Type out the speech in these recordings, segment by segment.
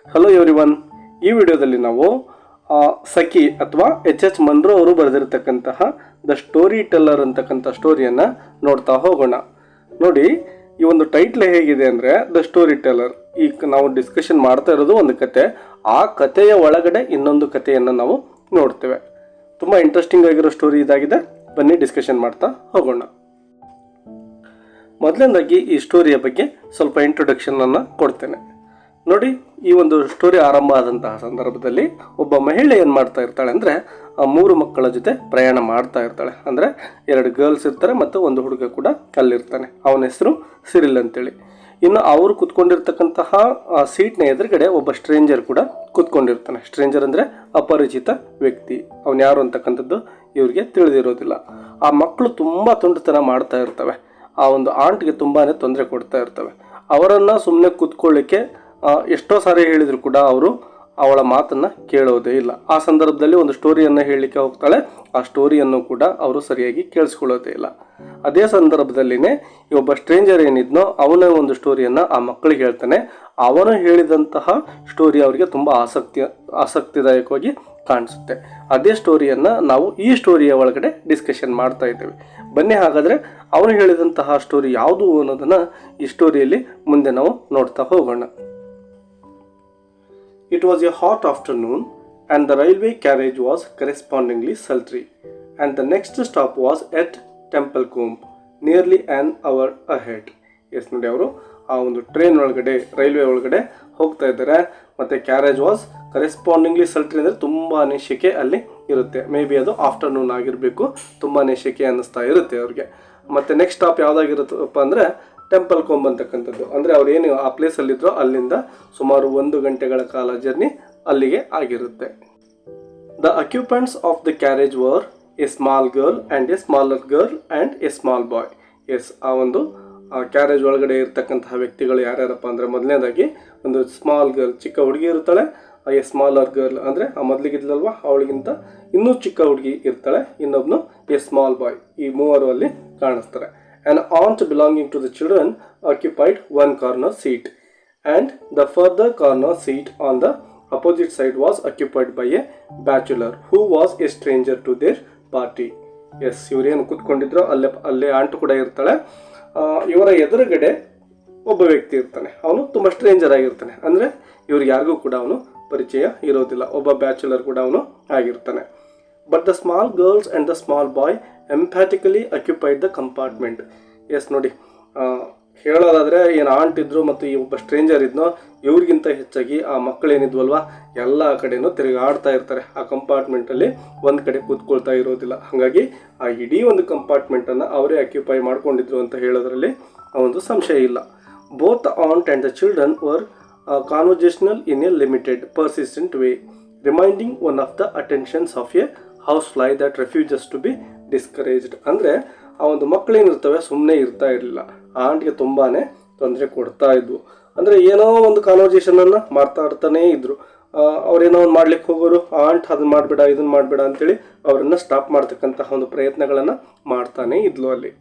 Hello everyone, ಈ ವಿಡಿಯೋದಲ್ಲಿ ನಾವು ಸಖಿ ಅಥವಾ ಎಚ್ ಮನ್ರೋ ಅವರು ಬರೆದಿರತಕ್ಕಂತಹ ದ ಸ್ಟೋರಿ ಟೆಲ್ಲರ್ ಅಂತಕ್ಕಂಥ ಸ್ಟೋರಿಯನ್ನು ನೋಡ್ತಾ ಹೋಗೋಣ. ನೋಡಿ, ಈ ಒಂದು ಟೈಟ್ಲ್ ಹೇಗಿದೆ ಅಂದರೆ ದ ಸ್ಟೋರಿ ಟೆಲ್ಲರ್. ಈಗ ನಾವು ಡಿಸ್ಕಷನ್ ಮಾಡ್ತಾ ಇರೋದು ಒಂದು ಕತೆ, ಆ ಕಥೆಯ ಒಳಗಡೆ ಇನ್ನೊಂದು ಕಥೆಯನ್ನು ನಾವು ನೋಡ್ತೇವೆ. ತುಂಬ ಇಂಟ್ರೆಸ್ಟಿಂಗ್ ಆಗಿರೋ ಸ್ಟೋರಿ ಇದಾಗಿದೆ. ಬನ್ನಿ ಡಿಸ್ಕಷನ್ ಮಾಡ್ತಾ ಹೋಗೋಣ. ಮೊದಲನೇದಾಗಿ ಈ ಸ್ಟೋರಿಯ ಬಗ್ಗೆ ಸ್ವಲ್ಪ ಇಂಟ್ರೊಡಕ್ಷನನ್ನು ಕೊಡ್ತೇನೆ. ನೋಡಿ, ಈ ಒಂದು ಸ್ಟೋರಿ ಆರಂಭ ಆದಂತಹ ಸಂದರ್ಭದಲ್ಲಿ ಒಬ್ಬ ಮಹಿಳೆ ಏನು ಮಾಡ್ತಾ ಇರ್ತಾಳೆ ಅಂದರೆ 3 ಮಕ್ಕಳ ಜೊತೆ ಪ್ರಯಾಣ ಮಾಡ್ತಾ ಇರ್ತಾಳೆ. ಅಂದರೆ 2 ಗರ್ಲ್ಸ್ ಇರ್ತಾರೆ ಮತ್ತು ಒಂದು ಹುಡುಗ ಕೂಡ ಅಲ್ಲಿರ್ತಾನೆ. ಅವನ ಹೆಸರು ಸಿರಿಲ್ ಅಂತೇಳಿ. ಇನ್ನು ಅವರು ಕೂತ್ಕೊಂಡಿರ್ತಕ್ಕಂತಹ ಸೀಟ್ನ ಎದುರುಗಡೆ ಒಬ್ಬ ಸ್ಟ್ರೇಂಜರ್ ಕೂಡ ಕೂತ್ಕೊಂಡಿರ್ತಾನೆ. ಸ್ಟ್ರೇಂಜರ್ ಅಂದರೆ ಅಪರಿಚಿತ ವ್ಯಕ್ತಿ. ಅವನು ಯಾರು ಅಂತಕ್ಕಂಥದ್ದು ಇವ್ರಿಗೆ ತಿಳಿದಿರೋದಿಲ್ಲ. ಆ ಮಕ್ಕಳು ತುಂಬ ತುಂಟತನ ಮಾಡ್ತಾ ಇರ್ತವೆ. ಆ ಒಂದು ಆಂಟ್ಗೆ ತುಂಬಾ ತೊಂದರೆ ಕೊಡ್ತಾ ಇರ್ತವೆ. ಅವರನ್ನು ಸುಮ್ಮನೆ ಕೂತ್ಕೊಳ್ಳಿಕ್ಕೆ ಎಷ್ಟೋ ಸಾರಿ ಹೇಳಿದ್ರು ಕೂಡ ಅವರು ಅವಳ ಮಾತನ್ನು ಕೇಳೋದೇ ಇಲ್ಲ. ಆ ಸಂದರ್ಭದಲ್ಲಿ ಒಂದು ಸ್ಟೋರಿಯನ್ನು ಹೇಳಲಿಕ್ಕೆ ಹೋಗ್ತಾಳೆ. ಆ ಸ್ಟೋರಿಯನ್ನು ಕೂಡ ಅವರು ಸರಿಯಾಗಿ ಕೇಳಿಸ್ಕೊಳ್ಳೋದೇ ಇಲ್ಲ. ಅದೇ ಸಂದರ್ಭದಲ್ಲಿನೇ ಈ ಒಬ್ಬ ಸ್ಟ್ರೇಂಜರ್ ಏನಿದ್ನೋ ಅವನ ಒಂದು ಸ್ಟೋರಿಯನ್ನು ಆ ಮಕ್ಕಳಿಗೆ ಹೇಳ್ತಾನೆ. ಅವನು ಹೇಳಿದಂತಹ ಸ್ಟೋರಿ ಅವರಿಗೆ ತುಂಬ ಆಸಕ್ತಿದಾಯಕವಾಗಿ ಕಾಣಿಸುತ್ತೆ. ಅದೇ ಸ್ಟೋರಿಯನ್ನು ನಾವು ಈ ಸ್ಟೋರಿಯ ಒಳಗಡೆ ಡಿಸ್ಕಷನ್ ಮಾಡ್ತಾ ಇದ್ದೇವೆ. ಬನ್ನಿ ಹಾಗಾದರೆ ಅವನು ಹೇಳಿದಂತಹ ಸ್ಟೋರಿ ಯಾವುದು ಅನ್ನೋದನ್ನು ಈ ಸ್ಟೋರಿಯಲ್ಲಿ ಮುಂದೆ ನಾವು ನೋಡ್ತಾ ಹೋಗೋಣ. It was a hot afternoon and the railway carriage was correspondingly sultry, and the next stop was at Templecombe, nearly an hour ahead. Yes ನೋಡಿ, ಅವರು ಆ ಒಂದು ಟ್ರೈನ್ ಒಳಗಡೆ ರೈಲ್ವೆ ಒಳಗಡೆ ಹೋಗ್ತಾ ಇದ್ದಾರೆ. ಮತ್ತು ಕ್ಯಾರೇಜ್ ವಾಸ್ ಕರೆಸ್ಪಾಂಡಿಂಗ್ಲಿ ಸಲ್ಟ್ರಿ ಅಂದರೆ ತುಂಬಾ ಸೆಕೆ ಅಲ್ಲಿ ಇರುತ್ತೆ. ಮೇ ಬಿ ಅದು ಆಫ್ಟರ್ನೂನ್ ಆಗಿರಬೇಕು. ತುಂಬಾ ಸೆಕೆ ಅನ್ನಿಸ್ತಾ ಇರುತ್ತೆ ಅವ್ರಿಗೆ. ಮತ್ತು ನೆಕ್ಸ್ಟ್ ಸ್ಟಾಪ್ ಯಾವುದಾಗಿರುತ್ತಪ್ಪ ಅಂದರೆ ಟೆಂಪಲ್ಕೊಂಬ್ ಅಂತಕ್ಕಂಥದ್ದು. ಅಂದರೆ ಅವ್ರು ಏನು ಆ ಪ್ಲೇಸಲ್ಲಿದ್ದರೋ ಅಲ್ಲಿಂದ ಸುಮಾರು 1 ಗಂಟೆಗಳ ಕಾಲ ಜರ್ನಿ ಅಲ್ಲಿಗೆ ಆಗಿರುತ್ತೆ. The occupants of the carriage were a small girl and a smaller girl and a small boy. Yes, ಆ ಒಂದು ಕ್ಯಾರೇಜ್ ಒಳಗಡೆ ಇರ್ತಕ್ಕಂತಹ ವ್ಯಕ್ತಿಗಳು ಯಾರ್ಯಾರಪ್ಪ ಅಂದರೆ ಮೊದಲನೇದಾಗಿ ಒಂದು ಸ್ಮಾಲ್ ಗರ್ಲ್, ಚಿಕ್ಕ ಹುಡುಗಿ ಇರ್ತಾಳೆ. ಎ ಸ್ಮಾಲರ್ ಗರ್ಲ್ ಅಂದರೆ ಆ ಮೊದಲಿಗಿದ್ಲಲ್ವ ಅವಳಿಗಿಂತ ಇನ್ನೂ ಚಿಕ್ಕ ಹುಡುಗಿ ಇರ್ತಾಳೆ. ಇನ್ನೊಬ್ನು ಎ ಸ್ಮಾಲ್ ಬಾಯ್. ಈ ಮೂವರು ಅಲ್ಲಿ ಕಾಣಿಸ್ತಾರೆ. An aunt belonging to the children occupied one corner seat, and the further corner seat on the opposite side was occupied by a bachelor who was a stranger to their party. Yes, ಇವರೇನು ಕೂತ್ಕೊಂಡಿದ್ರು ಅಲ್ಲೇ ant ಕೂಡ ಇರ್ತಾಳೆ. ಇವರ ಎದುರುಗಡೆ ಒಬ್ಬ ವ್ಯಕ್ತಿ ಇರ್ತಾನೆ. ಅವನು ತುಂಬ ಸ್ಟ್ರೇಂಜರ್ ಆಗಿರ್ತಾನೆ. ಅಂದರೆ ಇವ್ರಿಗೆ ಯಾರಿಗೂ ಕೂಡ ಅವನು ಪರಿಚಯ ಇರೋದಿಲ್ಲ. ಒಬ್ಬ ಬ್ಯಾಚುಲರ್ ಕೂಡ ಅವನು ಆಗಿರ್ತಾನೆ. But the small girls and the small boy emphatically occupied the compartment. Yes ನೋಡಿ, ಹೇಳೋದಾದರೆ ಏನು ಆಂಟ್ ಇದ್ರು ಮತ್ತು ಈ ಒಬ್ಬ ಸ್ಟ್ರೇಂಜರ್ ಇದ್ನೋ ಇವ್ರಿಗಿಂತ ಹೆಚ್ಚಾಗಿ ಆ ಮಕ್ಕಳೇನಿದ್ವಲ್ವ ಎಲ್ಲ ಕಡೆನೂ ತಿರುಗಾಡ್ತಾ ಇರ್ತಾರೆ. ಆ ಕಂಪಾರ್ಟ್ಮೆಂಟಲ್ಲಿ ಒಂದು ಕಡೆ ಕೂತ್ಕೊಳ್ತಾ ಇರೋದಿಲ್ಲ. ಹಾಗಾಗಿ ಆ ಇಡೀ ಒಂದು ಕಂಪಾರ್ಟ್ಮೆಂಟನ್ನು ಅವರೇ ಅಕ್ಯುಪೈ ಮಾಡ್ಕೊಂಡಿದ್ರು ಅಂತ ಹೇಳೋದ್ರಲ್ಲಿ ಒಂದು ಸಂಶಯ ಇಲ್ಲ. Both the aunt and the children were conversational in a limited persistent way, reminding one of the attentions of a house fly that refuses to be discouraged. ಅಂದರೆ ಆ ಒಂದು ಮಕ್ಕಳೇನಿರ್ತವೆ ಸುಮ್ಮನೆ ಇರ್ತಾ ಇರಲಿಲ್ಲ. ಆ ಆಂಟ್ಗೆ ತುಂಬಾ ತೊಂದರೆ ಕೊಡ್ತಾ ಇದ್ವು. ಅಂದರೆ ಏನೋ ಒಂದು ಕಾನ್ವರ್ಜೇಷನನ್ನು ಮಾತಾಡ್ತಾನೇ ಇದ್ರು. ಅವ್ರೇನೋ ಒಂದು ಮಾಡ್ಲಿಕ್ಕೆ ಹೋಗೋರು, ಆ ಆಂಟ್ ಅದನ್ನು ಮಾಡಬೇಡ ಇದನ್ನು ಮಾಡಬೇಡ ಅಂತೇಳಿ ಅವರನ್ನು ಸ್ಟಾಪ್ ಮಾಡ್ತಕ್ಕಂತಹ ಒಂದು ಪ್ರಯತ್ನಗಳನ್ನು ಮಾಡ್ತಾನೆ ಇದ್ಲು ಅಲ್ಲಿ.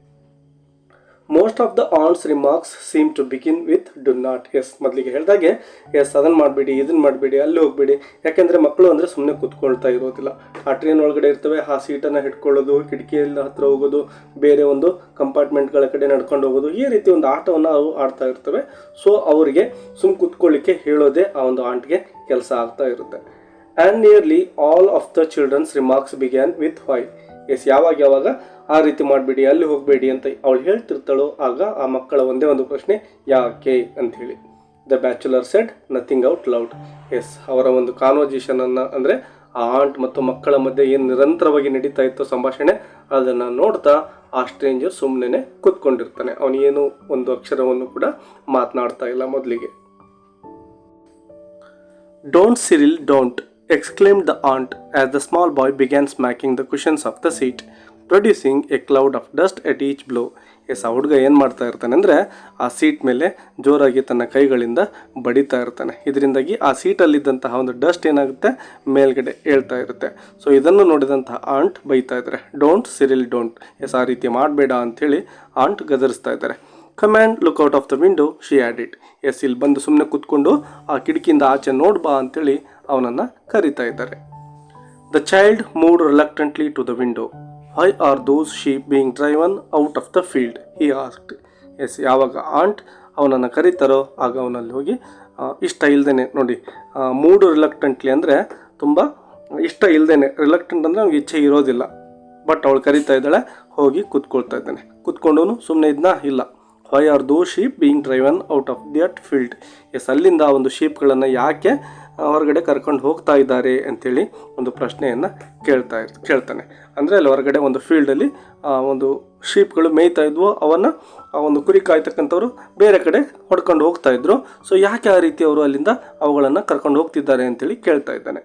Most of the aunt's remarks seem to begin with do not. Yes, ಮೊದಲಿಗೆ ಹೇಳಿದಾಗೆ ಎಸ್ ಅದನ್ನು ಮಾಡಬೇಡಿ ಇದನ್ನು ಮಾಡಬೇಡಿ ಅಲ್ಲಿ ಹೋಗಬೇಡಿ. ಯಾಕೆಂದರೆ ಮಕ್ಕಳು ಅಂದರೆ ಸುಮ್ಮನೆ ಕೂತ್ಕೊಳ್ತಾ ಇರೋದಿಲ್ಲ. ಆ ಟ್ರೈನ್ ಒಳಗಡೆ ಇರ್ತವೆ, ಆ ಸೀಟನ್ನು ಹಿಡ್ಕೊಳ್ಳೋದು, ಕಿಟಕಿಯಲ್ಲಿ ಹತ್ರ ಹೋಗೋದು, ಬೇರೆ ಒಂದು ಕಂಪಾರ್ಟ್ಮೆಂಟ್ಗಳ ಕಡೆ ನಡ್ಕೊಂಡು ಹೋಗೋದು, ಈ ರೀತಿ ಒಂದು ಆಟವನ್ನು ಅವು ಆಡ್ತಾ ಇರ್ತವೆ. ಸೊ ಅವರಿಗೆ ಕೂತ್ಕೊಳ್ಳಿಕ್ಕೆ ಹೇಳೋದೇ ಆ ಒಂದು ಆಂಟ್ಗೆ ಕೆಲಸ ಆಗ್ತಾ ಇರುತ್ತೆ. And nearly all of the children's remarks began with why. Yes, ಯಾವಾಗ ಆ ರೀತಿ ಮಾಡಬೇಡಿ ಅಲ್ಲಿ ಹೋಗಬೇಡಿ ಅಂತ ಅವಳು ಹೇಳ್ತಿರ್ತಾಳೋ ಆಗ ಆ ಮಕ್ಕಳ ಒಂದೇ ಒಂದು ಪ್ರಶ್ನೆ, ಯಾಕೆ ಅಂಥೇಳಿ. The bachelor said nothing out loud. Yes, ಅವರ ಒಂದು ಕಾನ್ವರ್ಜೇಷನನ್ನು ಅಂದರೆ ಆ ಆಂಟ್ ಮತ್ತು ಮಕ್ಕಳ ಮಧ್ಯೆ ಏನು ನಿರಂತರವಾಗಿ ನಡೀತಾ ಇತ್ತು ಸಂಭಾಷಣೆ, ಅದನ್ನು ನೋಡ್ತಾ ಆ ಸ್ಟ್ರೇಂಜರ್ ಸುಮ್ಮನೆ ಕೂತ್ಕೊಂಡಿರ್ತಾನೆ. ಅವನೇನು ಒಂದು ಅಕ್ಷರವನ್ನು ಕೂಡ ಮಾತನಾಡ್ತಾ ಇಲ್ಲ ಮೊದಲಿಗೆ. Don't Cyril don't, exclaimed the aunt as the small boy began smacking the cushions of the seat, producing a cloud of dust at each blow. Yes, ಆ ಹುಡುಗ ಏನು ಮಾಡ್ತಾ ಇರ್ತಾನೆ ಅಂದರೆ ಆ ಸೀಟ್ ಮೇಲೆ ಜೋರಾಗಿ ತನ್ನ ಕೈಗಳಿಂದ ಬಡಿತಾ ಇರ್ತಾನೆ. ಇದರಿಂದಾಗಿ ಆ ಸೀಟಲ್ಲಿದ್ದಂತಹ ಒಂದು ಡಸ್ಟ್ ಏನಾಗುತ್ತೆ ಮೇಲ್ಗಡೆ ಹೇಳ್ತಾ ಇರುತ್ತೆ. ಸೊ ಇದನ್ನು ನೋಡಿದಂತಹ ಆಂಟ್ ಬೈತಾ ಇದ್ದಾರೆ, ಡೋಂಟ್ ಸಿರಿಲ್ ಡೋಂಟ್. ಎಸ್, ಆ ರೀತಿ ಮಾಡಬೇಡ ಅಂಥೇಳಿ ಆಂಟ್ ಗದರಿಸ್ತಾ ಇದ್ದಾರೆ. Come and look out of the window she added. Yes, ಇಲ್ಲಿ ಬಂದು ಸುಮ್ಮನೆ ಕೂತ್ಕೊಂಡು ಆ ಕಿಟಕಿಯಿಂದ ಆಚೆ ನೋಡ್ಬಾ ಅಂತೇಳಿ ಅವನನ್ನು ಕರೀತಾ ಇದ್ದಾರೆ. The child moved reluctantly to the window. Why are those sheep being driven out of the field, he asked. Yes, ಯಾವಾಗ ಆಂಟ್ ಅವನನ್ನು ಕರೀತಾರೋ ಆಗ ಅವನಲ್ಲಿ ಹೋಗಿ ಇಷ್ಟ ಇಲ್ಲದೇನೆ ನೋಡಿ, ಮೂಡ್ ರಿಲಕ್ಟೆಂಟ್ಲಿ ಅಂದರೆ ತುಂಬ ಇಷ್ಟ ಇಲ್ಲದೇನೆ, ರಿಲಕ್ಟೆಂಟ್ ಅಂದರೆ ಅವ್ನಿಗೆ ಇಚ್ಛೆ ಇರೋದಿಲ್ಲ, ಬಟ್ ಅವಳು ಕರೀತಾ ಇದ್ದಾಳೆ, ಹೋಗಿ ಕೂತ್ಕೊಳ್ತಾ ಇದ್ದಾನೆ. ಕೂತ್ಕೊಂಡು ಸುಮ್ಮನೆ ಇದನ್ನ ಇಲ್ಲ. Why are those sheep being driven out of that field. Yes, ಅಲ್ಲಿಂದ ಒಂದು ಶೀಪ್ಗಳನ್ನು ಯಾಕೆ ಹೊರಗಡೆ ಕರ್ಕೊಂಡು ಹೋಗ್ತಾ ಇದ್ದಾರೆ ಅಂಥೇಳಿ ಒಂದು ಪ್ರಶ್ನೆಯನ್ನು ಕೇಳ್ತಾನೆ. ಅಂದರೆ ಅಲ್ಲಿ ಹೊರಗಡೆ ಒಂದು ಫೀಲ್ಡಲ್ಲಿ ಒಂದು ಶೀಪ್ಗಳು ಮೇಯ್ತಾ ಇದ್ವು, ಅವನ್ನು ಒಂದು ಕುರಿ ಕಾಯ್ತಕ್ಕಂಥವ್ರು ಬೇರೆ ಕಡೆ ಹೊಡ್ಕೊಂಡು ಹೋಗ್ತಾ ಇದ್ರು. ಸೊ ಯಾಕೆ ಆ ರೀತಿ ಅವರು ಅಲ್ಲಿಂದ ಅವುಗಳನ್ನು ಕರ್ಕೊಂಡು ಹೋಗ್ತಿದ್ದಾರೆ ಅಂತೇಳಿ ಕೇಳ್ತಾ ಇದ್ದಾನೆ.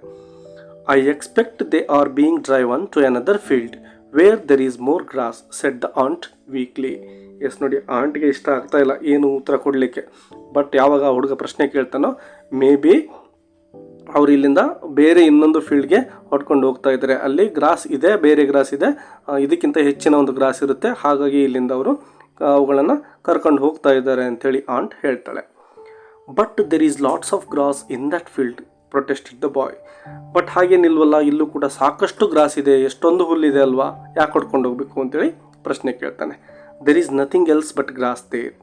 I expect they are being driven to another field where there is more grass said the aunt weakly. Yes ನೋಡಿ, ಆಂಟ್ಗೆ ಇಷ್ಟ ಆಗ್ತಾ ಇಲ್ಲ ಏನು ಉತ್ತರ ಕೊಡಲಿಕ್ಕೆ. ಬಟ್ ಯಾವಾಗ ಹುಡುಗ ಪ್ರಶ್ನೆ ಕೇಳ್ತಾನೋ, ಮೇ ಬಿ ಅವ್ರು ಇಲ್ಲಿಂದ ಬೇರೆ ಇನ್ನೊಂದು ಫೀಲ್ಡ್ಗೆ ಹೊಡ್ಕೊಂಡು ಹೋಗ್ತಾ ಇದ್ದಾರೆ, ಅಲ್ಲಿ ಗ್ರಾಸ್ ಇದೆ, ಬೇರೆ ಗ್ರಾಸ್ ಇದೆ, ಇದಕ್ಕಿಂತ ಹೆಚ್ಚಿನ ಒಂದು ಗ್ರಾಸ್ ಇರುತ್ತೆ, ಹಾಗಾಗಿ ಇಲ್ಲಿಂದ ಅವರು ಅವುಗಳನ್ನು ಕರ್ಕೊಂಡು ಹೋಗ್ತಾ ಇದ್ದಾರೆ ಅಂಥೇಳಿ ಆಂಟ್ ಹೇಳ್ತಾಳೆ. But there is lots of grass in that field protested the boy. But ಹಾಗೇನಿಲ್ವಲ್ಲ, ಇಲ್ಲೂ ಕೂಡ ಸಾಕಷ್ಟು ಗ್ರಾಸ್ ಇದೆ, ಎಷ್ಟೊಂದು ಹುಲ್ಲಿದೆ ಅಲ್ವಾ, ಯಾಕೆ ಹೊಡ್ಕೊಂಡು ಹೋಗ್ಬೇಕು ಅಂತೇಳಿ ಪ್ರಶ್ನೆ ಕೇಳ್ತಾನೆ. There is nothing else but grass there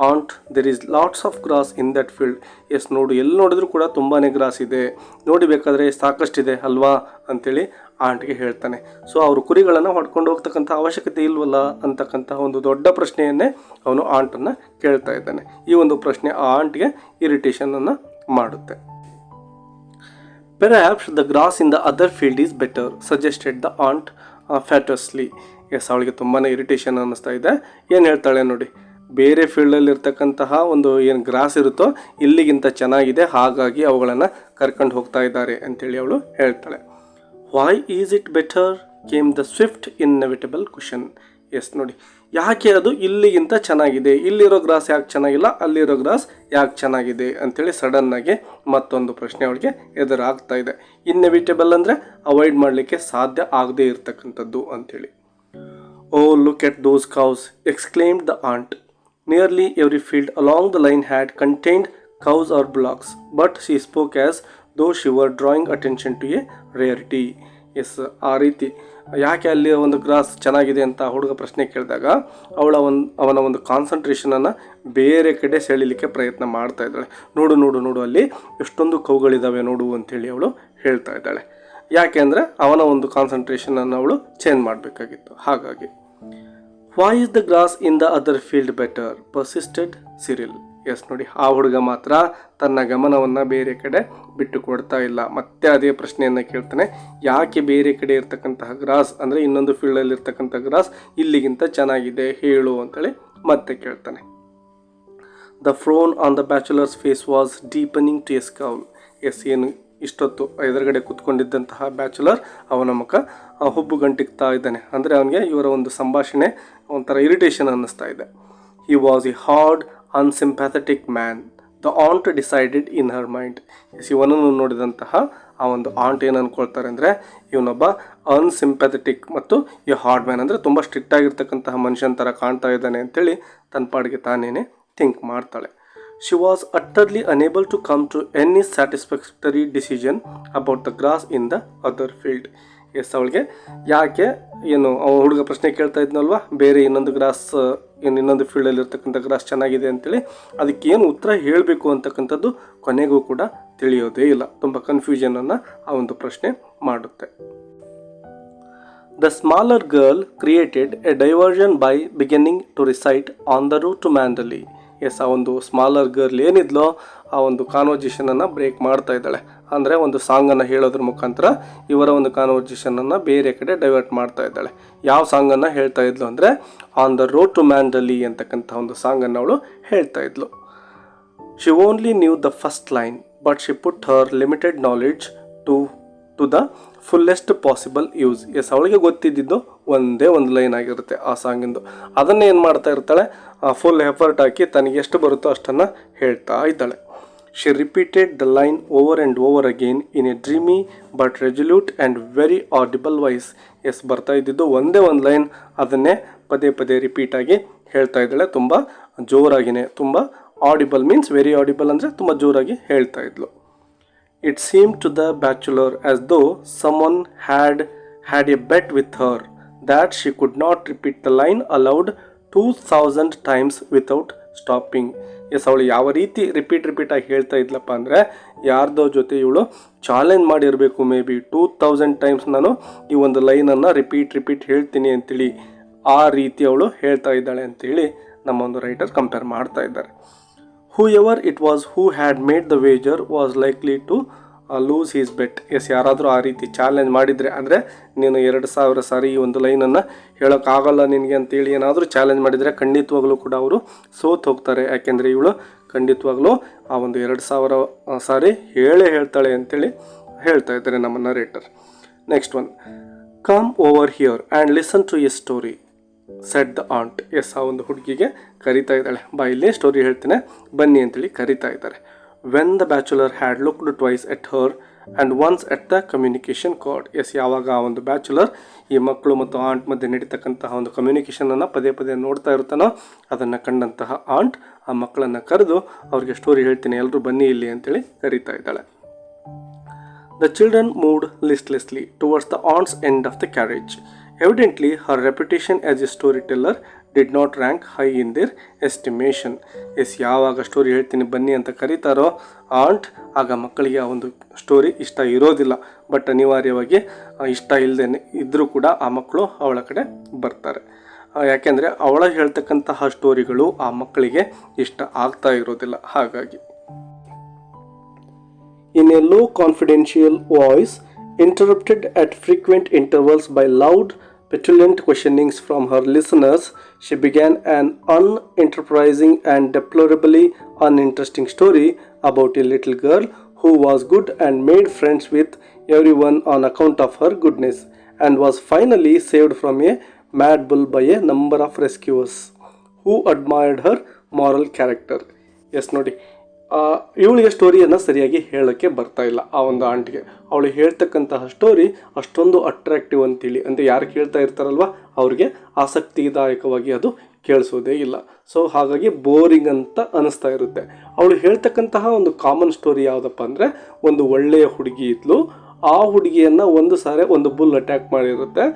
aunt, there is lots of grass in that field. Yes ನೋಡು, ಎಲ್ಲಿ ನೋಡಿದ್ರು ಕೂಡ ತುಂಬಾ ಗ್ರಾಸ್ ಇದೆ, ನೋಡಿ ಬೇಕಾದರೆ ಸಾಕಷ್ಟಿದೆ ಅಲ್ವಾ ಅಂತೇಳಿ ಆಂಟ್ಗೆ ಹೇಳ್ತಾನೆ. ಸೊ ಅವರು ಕುರಿಗಳನ್ನು ಹೊಡ್ಕೊಂಡು ಹೋಗ್ತಕ್ಕಂಥ ಅವಶ್ಯಕತೆ ಇಲ್ವಲ್ಲ ಅಂತಕ್ಕಂಥ ಒಂದು ದೊಡ್ಡ ಪ್ರಶ್ನೆಯನ್ನೇ ಅವನು ಆಂಟನ್ನು ಕೇಳ್ತಾ ಇದ್ದಾನೆ. ಈ ಒಂದು ಪ್ರಶ್ನೆ ಆ ಆಂಟ್ಗೆ ಇರಿಟೇಷನನ್ನು ಮಾಡುತ್ತೆ. Perhaps the grass in the other field is better, suggested the aunt fatuously. Yes, ಅವಳಿಗೆ ತುಂಬಾ ಇರಿಟೇಷನ್ ಅನ್ನಿಸ್ತಾ ಇದೆ. ಏನು ಹೇಳ್ತಾಳೆ ನೋಡಿ, ಬೇರೆ ಫೀಲ್ಡಲ್ಲಿ ಇರ್ತಕ್ಕಂತಹ ಒಂದು ಏನು ಗ್ರಾಸ್ ಇರುತ್ತೋ ಇಲ್ಲಿಗಿಂತ ಚೆನ್ನಾಗಿದೆ, ಹಾಗಾಗಿ ಅವುಗಳನ್ನು ಕರ್ಕೊಂಡು ಹೋಗ್ತಾ ಇದ್ದಾರೆ ಅಂತೇಳಿ ಅವಳು ಹೇಳ್ತಾಳೆ. Why is it better came the swift inevitable question. Yes ನೋಡಿ, ಯಾಕೆ ಅದು ಇಲ್ಲಿಗಿಂತ ಚೆನ್ನಾಗಿದೆ, ಇಲ್ಲಿರೋ ಗ್ರಾಸ್ ಯಾಕೆ ಚೆನ್ನಾಗಿಲ್ಲ, ಅಲ್ಲಿರೋ ಗ್ರಾಸ್ ಯಾಕೆ ಚೆನ್ನಾಗಿದೆ ಅಂಥೇಳಿ ಸಡನ್ನಾಗಿ ಮತ್ತೊಂದು ಪ್ರಶ್ನೆ ಅವಳಿಗೆ ಎದುರಾಗ್ತಾ ಇದೆ. ಇನ್ಎವಿಟಬಲ್ ಅಂದರೆ ಅವಾಯ್ಡ್ ಮಾಡಲಿಕ್ಕೆ ಸಾಧ್ಯ ಆಗದೇ ಇರತಕ್ಕಂಥದ್ದು ಅಂಥೇಳಿ. Oh look at those cows exclaimed the aunt. Nearly every field along the line had contained cows or bullocks, but she spoke as though she were drawing attention to a rarity. Yes, ಆ ರೀತಿ ಯಾಕೆ ಅಲ್ಲಿ ಒಂದು gross ಚೆನ್ನಾಗಿದೆ ಅಂತ ಹುಡುಗ ಪ್ರಶ್ನೆ ಕೇಳಿದಾಗ ಅವನ ಒಂದು ಕಾನ್ಸಂಟ್ರೇಷನನ್ನು ಬೇರೆ ಕಡೆ ಸೆಳೀಲಿಕ್ಕೆ ಪ್ರಯತ್ನ ಮಾಡ್ತಾ ಇದ್ದಾಳೆ. ನೋಡು ನೋಡು ನೋಡು, ಅಲ್ಲಿ ಎಷ್ಟೊಂದು ಕೌಗಳಿದ್ದಾವೆ ನೋಡು ಅಂಥೇಳಿ ಅವಳು ಹೇಳ್ತಾ ಇದ್ದಾಳೆ. ಯಾಕೆ ಅಂದರೆ ಅವನ ಒಂದು ಕಾನ್ಸಂಟ್ರೇಷನನ್ನು ಅವಳು ಚೇಂಜ್ ಮಾಡಬೇಕಾಗಿತ್ತು, ಹಾಗಾಗಿ. Why is the grass in the other field better persisted Cyril. Yes ನೋಡಿ, ಆ ಹುಡುಗ ಮಾತ್ರ ತನ್ನ ಗಮನವನ್ನು ಬೇರೆ ಕಡೆ ಬಿಟ್ಟು ಕೊಡ್ತಾ ಇಲ್ಲ. ಮತ್ತೆ ಅದೇ ಪ್ರಶ್ನೆಯನ್ನು ಕೇಳ್ತಾನೆ, ಯಾಕೆ ಬೇರೆ ಕಡೆ ಇರ್ತಕ್ಕಂತಹ ಗ್ರಾಸ್ ಅಂದರೆ ಇನ್ನೊಂದು ಫೀಲ್ಡಲ್ಲಿ ಇರ್ತಕ್ಕಂಥ ಗ್ರಾಸ್ ಇಲ್ಲಿಗಿಂತ ಚೆನ್ನಾಗಿದೆ ಹೇಳು ಅಂತೇಳಿ ಮತ್ತೆ ಕೇಳ್ತಾನೆ. The frown on the bachelor's face was deepening to a scowl. Yes, ಏನು ಇಷ್ಟೊತ್ತು ಎದುರುಗಡೆ ಕೂತ್ಕೊಂಡಿದ್ದಂತಹ ಬ್ಯಾಚುಲರ್ ಅವನ ಮುಖ ಹುಬ್ಬು ಗಂಟಿಗ್ತಾ ಇದ್ದಾನೆ. ಅಂದರೆ ಅವನಿಗೆ ಇವರ ಒಂದು ಸಂಭಾಷಣೆ ಒಂಥರ ಇರಿಟೇಷನ್ ಅನ್ನಿಸ್ತಾ ಇದೆ. He was a hard unsympathetic man, the aunt decided in her mind. ಇವನನ್ನು ನೋಡಿದಂತಹ ಆ ಒಂದು ಆಂಟ್ ಏನು ಅಂದ್ಕೊಳ್ತಾರೆ ಅಂದರೆ, ಇವನೊಬ್ಬ ಅನ್ಸಿಂಪ್ಯಾಥೆಟಿಕ್ ಮತ್ತು ಈ ಹಾರ್ಡ್ ಮ್ಯಾನ್ ಅಂದರೆ ತುಂಬ ಸ್ಟ್ರಿಕ್ಟ್ ಆಗಿರ್ತಕ್ಕಂತಹ ಮನುಷ್ಯನ ಥರ ಕಾಣ್ತಾ ಇದ್ದಾನೆ ಅಂತೇಳಿ ತನ್ನ ಪಾಡಿಗೆ ತಾನೇನೆ ಥಿಂಕ್ ಮಾಡ್ತಾಳೆ. She was utterly unable to come to any satisfactory decision about the grass in the other field. Yes, ಅವಳಿಗೆ ಯಾಕೆ ಏನು ಹುಡುಗ ಪ್ರಶ್ನೆ ಕೇಳ್ತಾ ಇದ್ನಲ್ವ, ಬೇರೆ ಇನ್ನೊಂದು ಗ್ರಾಸ್ ಇನ್ನೊಂದು ಫೀಲ್ಡಲ್ಲಿ ಇರ್ತಕ್ಕಂಥ ಗ್ರಾಸ್ ಚೆನ್ನಾಗಿದೆ ಅಂತೇಳಿ ಅದಕ್ಕೇನು ಉತ್ತರ ಹೇಳಬೇಕು ಅಂತಕ್ಕಂಥದ್ದು ಕೊನೆಗೂ ಕೂಡ ತಿಳಿಯೋದೇ ಇಲ್ಲ. ತುಂಬ ಕನ್ಫ್ಯೂಷನನ್ನು ಆ ಒಂದು ಪ್ರಶ್ನೆ ಮಾಡುತ್ತೆ. The smaller girl created a diversion by beginning to recite on the route to Mandalay. Yes, ಆ ಒಂದು ಸ್ಮಾಲರ್ ಗರ್ಲ್ ಏನಿದ್ಲೋ ಆ ಒಂದು ಕಾನ್ವರ್ಜೇಷನನ್ನು ಬ್ರೇಕ್ ಮಾಡ್ತಾ ಇದ್ದಾಳೆ. ಅಂದರೆ ಒಂದು ಸಾಂಗನ್ನು ಹೇಳೋದ್ರ ಮುಖಾಂತರ ಇವರ ಒಂದು ಕಾನ್ವರ್ಜೇಷನನ್ನು ಬೇರೆ ಕಡೆ ಡೈವರ್ಟ್ ಮಾಡ್ತಾ ಇದ್ದಾಳೆ. ಯಾವ ಸಾಂಗನ್ನು ಹೇಳ್ತಾ ಇದ್ಲು ಅಂದರೆ, on the road to Mandalay ಅಂತಕ್ಕಂಥ ಒಂದು ಸಾಂಗನ್ನು ಅವಳು ಹೇಳ್ತಾ ಇದ್ಲು. She only knew the first line but she put her limited knowledge to the fullest possible use. Yes, ಅವಳಿಗೆ ಗೊತ್ತಿದ್ದು ಒಂದೇ ಒಂದು ಲೈನ್ ಆಗಿರುತ್ತೆ ಆ ಸಾಂಗಿಂದು. ಅದನ್ನೇ ಏನು ಮಾಡ್ತಾ ಇರ್ತಾಳೆ, ಫುಲ್ ಎಫರ್ಟ್ ಹಾಕಿ ತನಗೆ ಎಷ್ಟು ಬರುತ್ತೋ ಅಷ್ಟನ್ನು ಹೇಳ್ತಾ ಇದ್ದಾಳೆ. She repeated the line over and over again in a dreamy but resolute and very audible voice. Yes, ಬರ್ತಾ ಇದ್ದಿದ್ದು ಒಂದೇ ಒಂದು ಲೈನ್, ಅದನ್ನೇ ಪದೇ ಪದೇ ರಿಪೀಟಾಗಿ ಹೇಳ್ತಾ ಇದ್ದಾಳೆ ತುಂಬ ಜೋರಾಗಿನೇ ತುಂಬ ಆಡಿಬಲ್ ಮೀನ್ಸ್ ವೆರಿ ಆಡಿಬಲ್ ಅಂದರೆ ತುಂಬ ಜೋರಾಗಿ ಹೇಳ್ತಾ ಇದ್ಲು. It seemed to the bachelor as though someone had a bet with her that she could not repeat the line aloud 2000 times without stopping. S, ಅವಳು ಯಾವ ರೀತಿ ರಿಪೀಟ್ ಆಗಿ ಹೇಳ್ತಾ ಇದ್ಲಪ್ಪ ಅಂದರೆ ಯಾರ್ದೋ ಜೊತೆ ಇವಳು ಚಾಲೆಂಜ್ ಮಾಡಿರಬೇಕು. ಮೇ ಬಿ 2000 ಟೈಮ್ಸ್ ನಾನು ಈ ಒಂದು ಲೈನನ್ನು ರಿಪೀಟ್ ಹೇಳ್ತೀನಿ ಅಂತೇಳಿ ಆ ರೀತಿ ಅವಳು ಹೇಳ್ತಾ ಇದ್ದಾಳೆ ಅಂತೇಳಿ ನಮ್ಮ ಒಂದು ರೈಟರ್ ಕಂಪೇರ್ ಮಾಡ್ತಾ ಇದ್ದಾರೆ. Whoever it was who had made the wager was likely to lose his bet. Yes, ಯಾರಾದರೂ ಆ ರೀತಿ ಚಾಲೆಂಜ್ ಮಾಡಿದರೆ ಅಂದರೆ ನೀನು 2000 ಸಾರಿ ಈ ಒಂದು ಲೈನನ್ನು ಹೇಳೋಕ್ಕಾಗಲ್ಲ ನಿನಗೆ ಅಂತೇಳಿ ಏನಾದರೂ ಚಾಲೆಂಜ್ ಮಾಡಿದರೆ ಖಂಡಿತವಾಗ್ಲೂ ಕೂಡ ಅವರು ಸೋತು ಹೋಗ್ತಾರೆ. ಯಾಕೆಂದರೆ ಇವಳು ಖಂಡಿತವಾಗ್ಲೂ ಆ ಒಂದು 2000 ಸಾರಿ ಹೇಳ್ತಾಳೆ ಅಂತೇಳಿ ಹೇಳ್ತಾ ಇದ್ದಾರೆ ನಮ್ಮ narrator. Next one, come over here and listen to a story set the ant. Yes, ಆ ಒಂದು ಹುಡುಗಿಗೆ ಕರಿತಾ ಇದ್ದಾಳೆ, ಬಾ ಇಲ್ಲೇ ಸ್ಟೋರಿ ಹೇಳ್ತೇನೆ ಬನ್ನಿ ಅಂತೇಳಿ ಕರಿತಾ ಇದ್ದಾರೆ. When the bachelor had looked twice at her and once at the communication card. Yes, ಯಾವಾಗ ಆ ಒಂದು ಬ್ಯಾಚುಲರ್ ಈ ಮಕ್ಕಳು ಮತ್ತು ಆಂಟ್ ಮಧ್ಯೆ ನಡೀತಕ್ಕಂತಹ ಒಂದು ಕಮ್ಯುನಿಕೇಷನನ್ನು ಪದೇ ನೋಡ್ತಾ ಇರ್ತಾನೋ ಅದನ್ನು ಕಂಡಂತಹ ಆಂಟ್ ಆ ಮಕ್ಕಳನ್ನು ಕರೆದು ಅವ್ರಿಗೆ ಸ್ಟೋರಿ ಹೇಳ್ತೀನಿ ಎಲ್ಲರೂ ಬನ್ನಿ ಇಲ್ಲಿ ಅಂತೇಳಿ ಕರಿತಾ ಇದ್ದಾಳೆ. The children moved listlessly towards the aunt's end of the carriage. Evidently, her reputation as a storyteller did not rank high in their estimation. Yes, ಯಾವಾಗ ಸ್ಟೋರಿ ಹೇಳ್ತೀನಿ ಬನ್ನಿ ಅಂತ ಕರೀತಾರೋ ಆಂಟ್ ಆಗ ಮಕ್ಕಳಿಗೆ ಆ ಒಂದು ಸ್ಟೋರಿ ಇಷ್ಟ ಇರೋದಿಲ್ಲ. ಬಟ್ ಅನಿವಾರ್ಯವಾಗಿ ಇಷ್ಟ ಇಲ್ಲದೆ ಇದ್ದರೂ ಕೂಡ ಆ ಮಕ್ಕಳು ಅವಳ ಕಡೆ ಬರ್ತಾರೆ. ಯಾಕೆಂದರೆ ಅವಳ ಹೇಳ್ತಕ್ಕಂತಹ ಸ್ಟೋರಿಗಳು ಆ ಮಕ್ಕಳಿಗೆ ಇಷ್ಟ ಆಗ್ತಾ ಇರೋದಿಲ್ಲ. ಹಾಗಾಗಿ in a low confidential voice interrupted at frequent intervals by loud petulant questionings from her listeners, she began an unenterprising and deplorably uninteresting story about a little girl who was good and made friends with everyone on account of her goodness and was finally saved from a mad bull by a number of rescuers who admired her moral character. Yes, ನೋಡಿ, ಇವಳಿಗೆ ಸ್ಟೋರಿಯನ್ನು ಸರಿಯಾಗಿ ಹೇಳೋಕ್ಕೆ ಬರ್ತಾ ಇಲ್ಲ ಆ ಒಂದು ಆಂಟಿಗೆ. ಅವಳು ಹೇಳ್ತಕ್ಕಂತಹ story ಅಷ್ಟೊಂದು ಅಟ್ರಾಕ್ಟಿವ್ ಅಂತೇಳಿ ಅಂದರೆ ಯಾರು ಕೇಳ್ತಾ ಇರ್ತಾರಲ್ವ ಅವ್ರಿಗೆ ಆಸಕ್ತಿದಾಯಕವಾಗಿ ಅದು ಕೇಳಿಸೋದೇ ಇಲ್ಲ. ಸೊ ಹಾಗಾಗಿ ಬೋರಿಂಗ್ ಅಂತ ಅನಿಸ್ತಾ ಇರುತ್ತೆ. ಅವಳು ಹೇಳ್ತಕ್ಕಂತಹ ಒಂದು ಕಾಮನ್ ಸ್ಟೋರಿ ಯಾವುದಪ್ಪ ಅಂದರೆ, ಒಂದು ಒಳ್ಳೆಯ ಹುಡುಗಿ ಇದ್ಲು, ಆ ಹುಡುಗಿಯನ್ನು ಒಂದು ಸಾರಿ ಒಂದು ಬುಲ್ ಅಟ್ಯಾಕ್ ಮಾಡಿರುತ್ತೆ.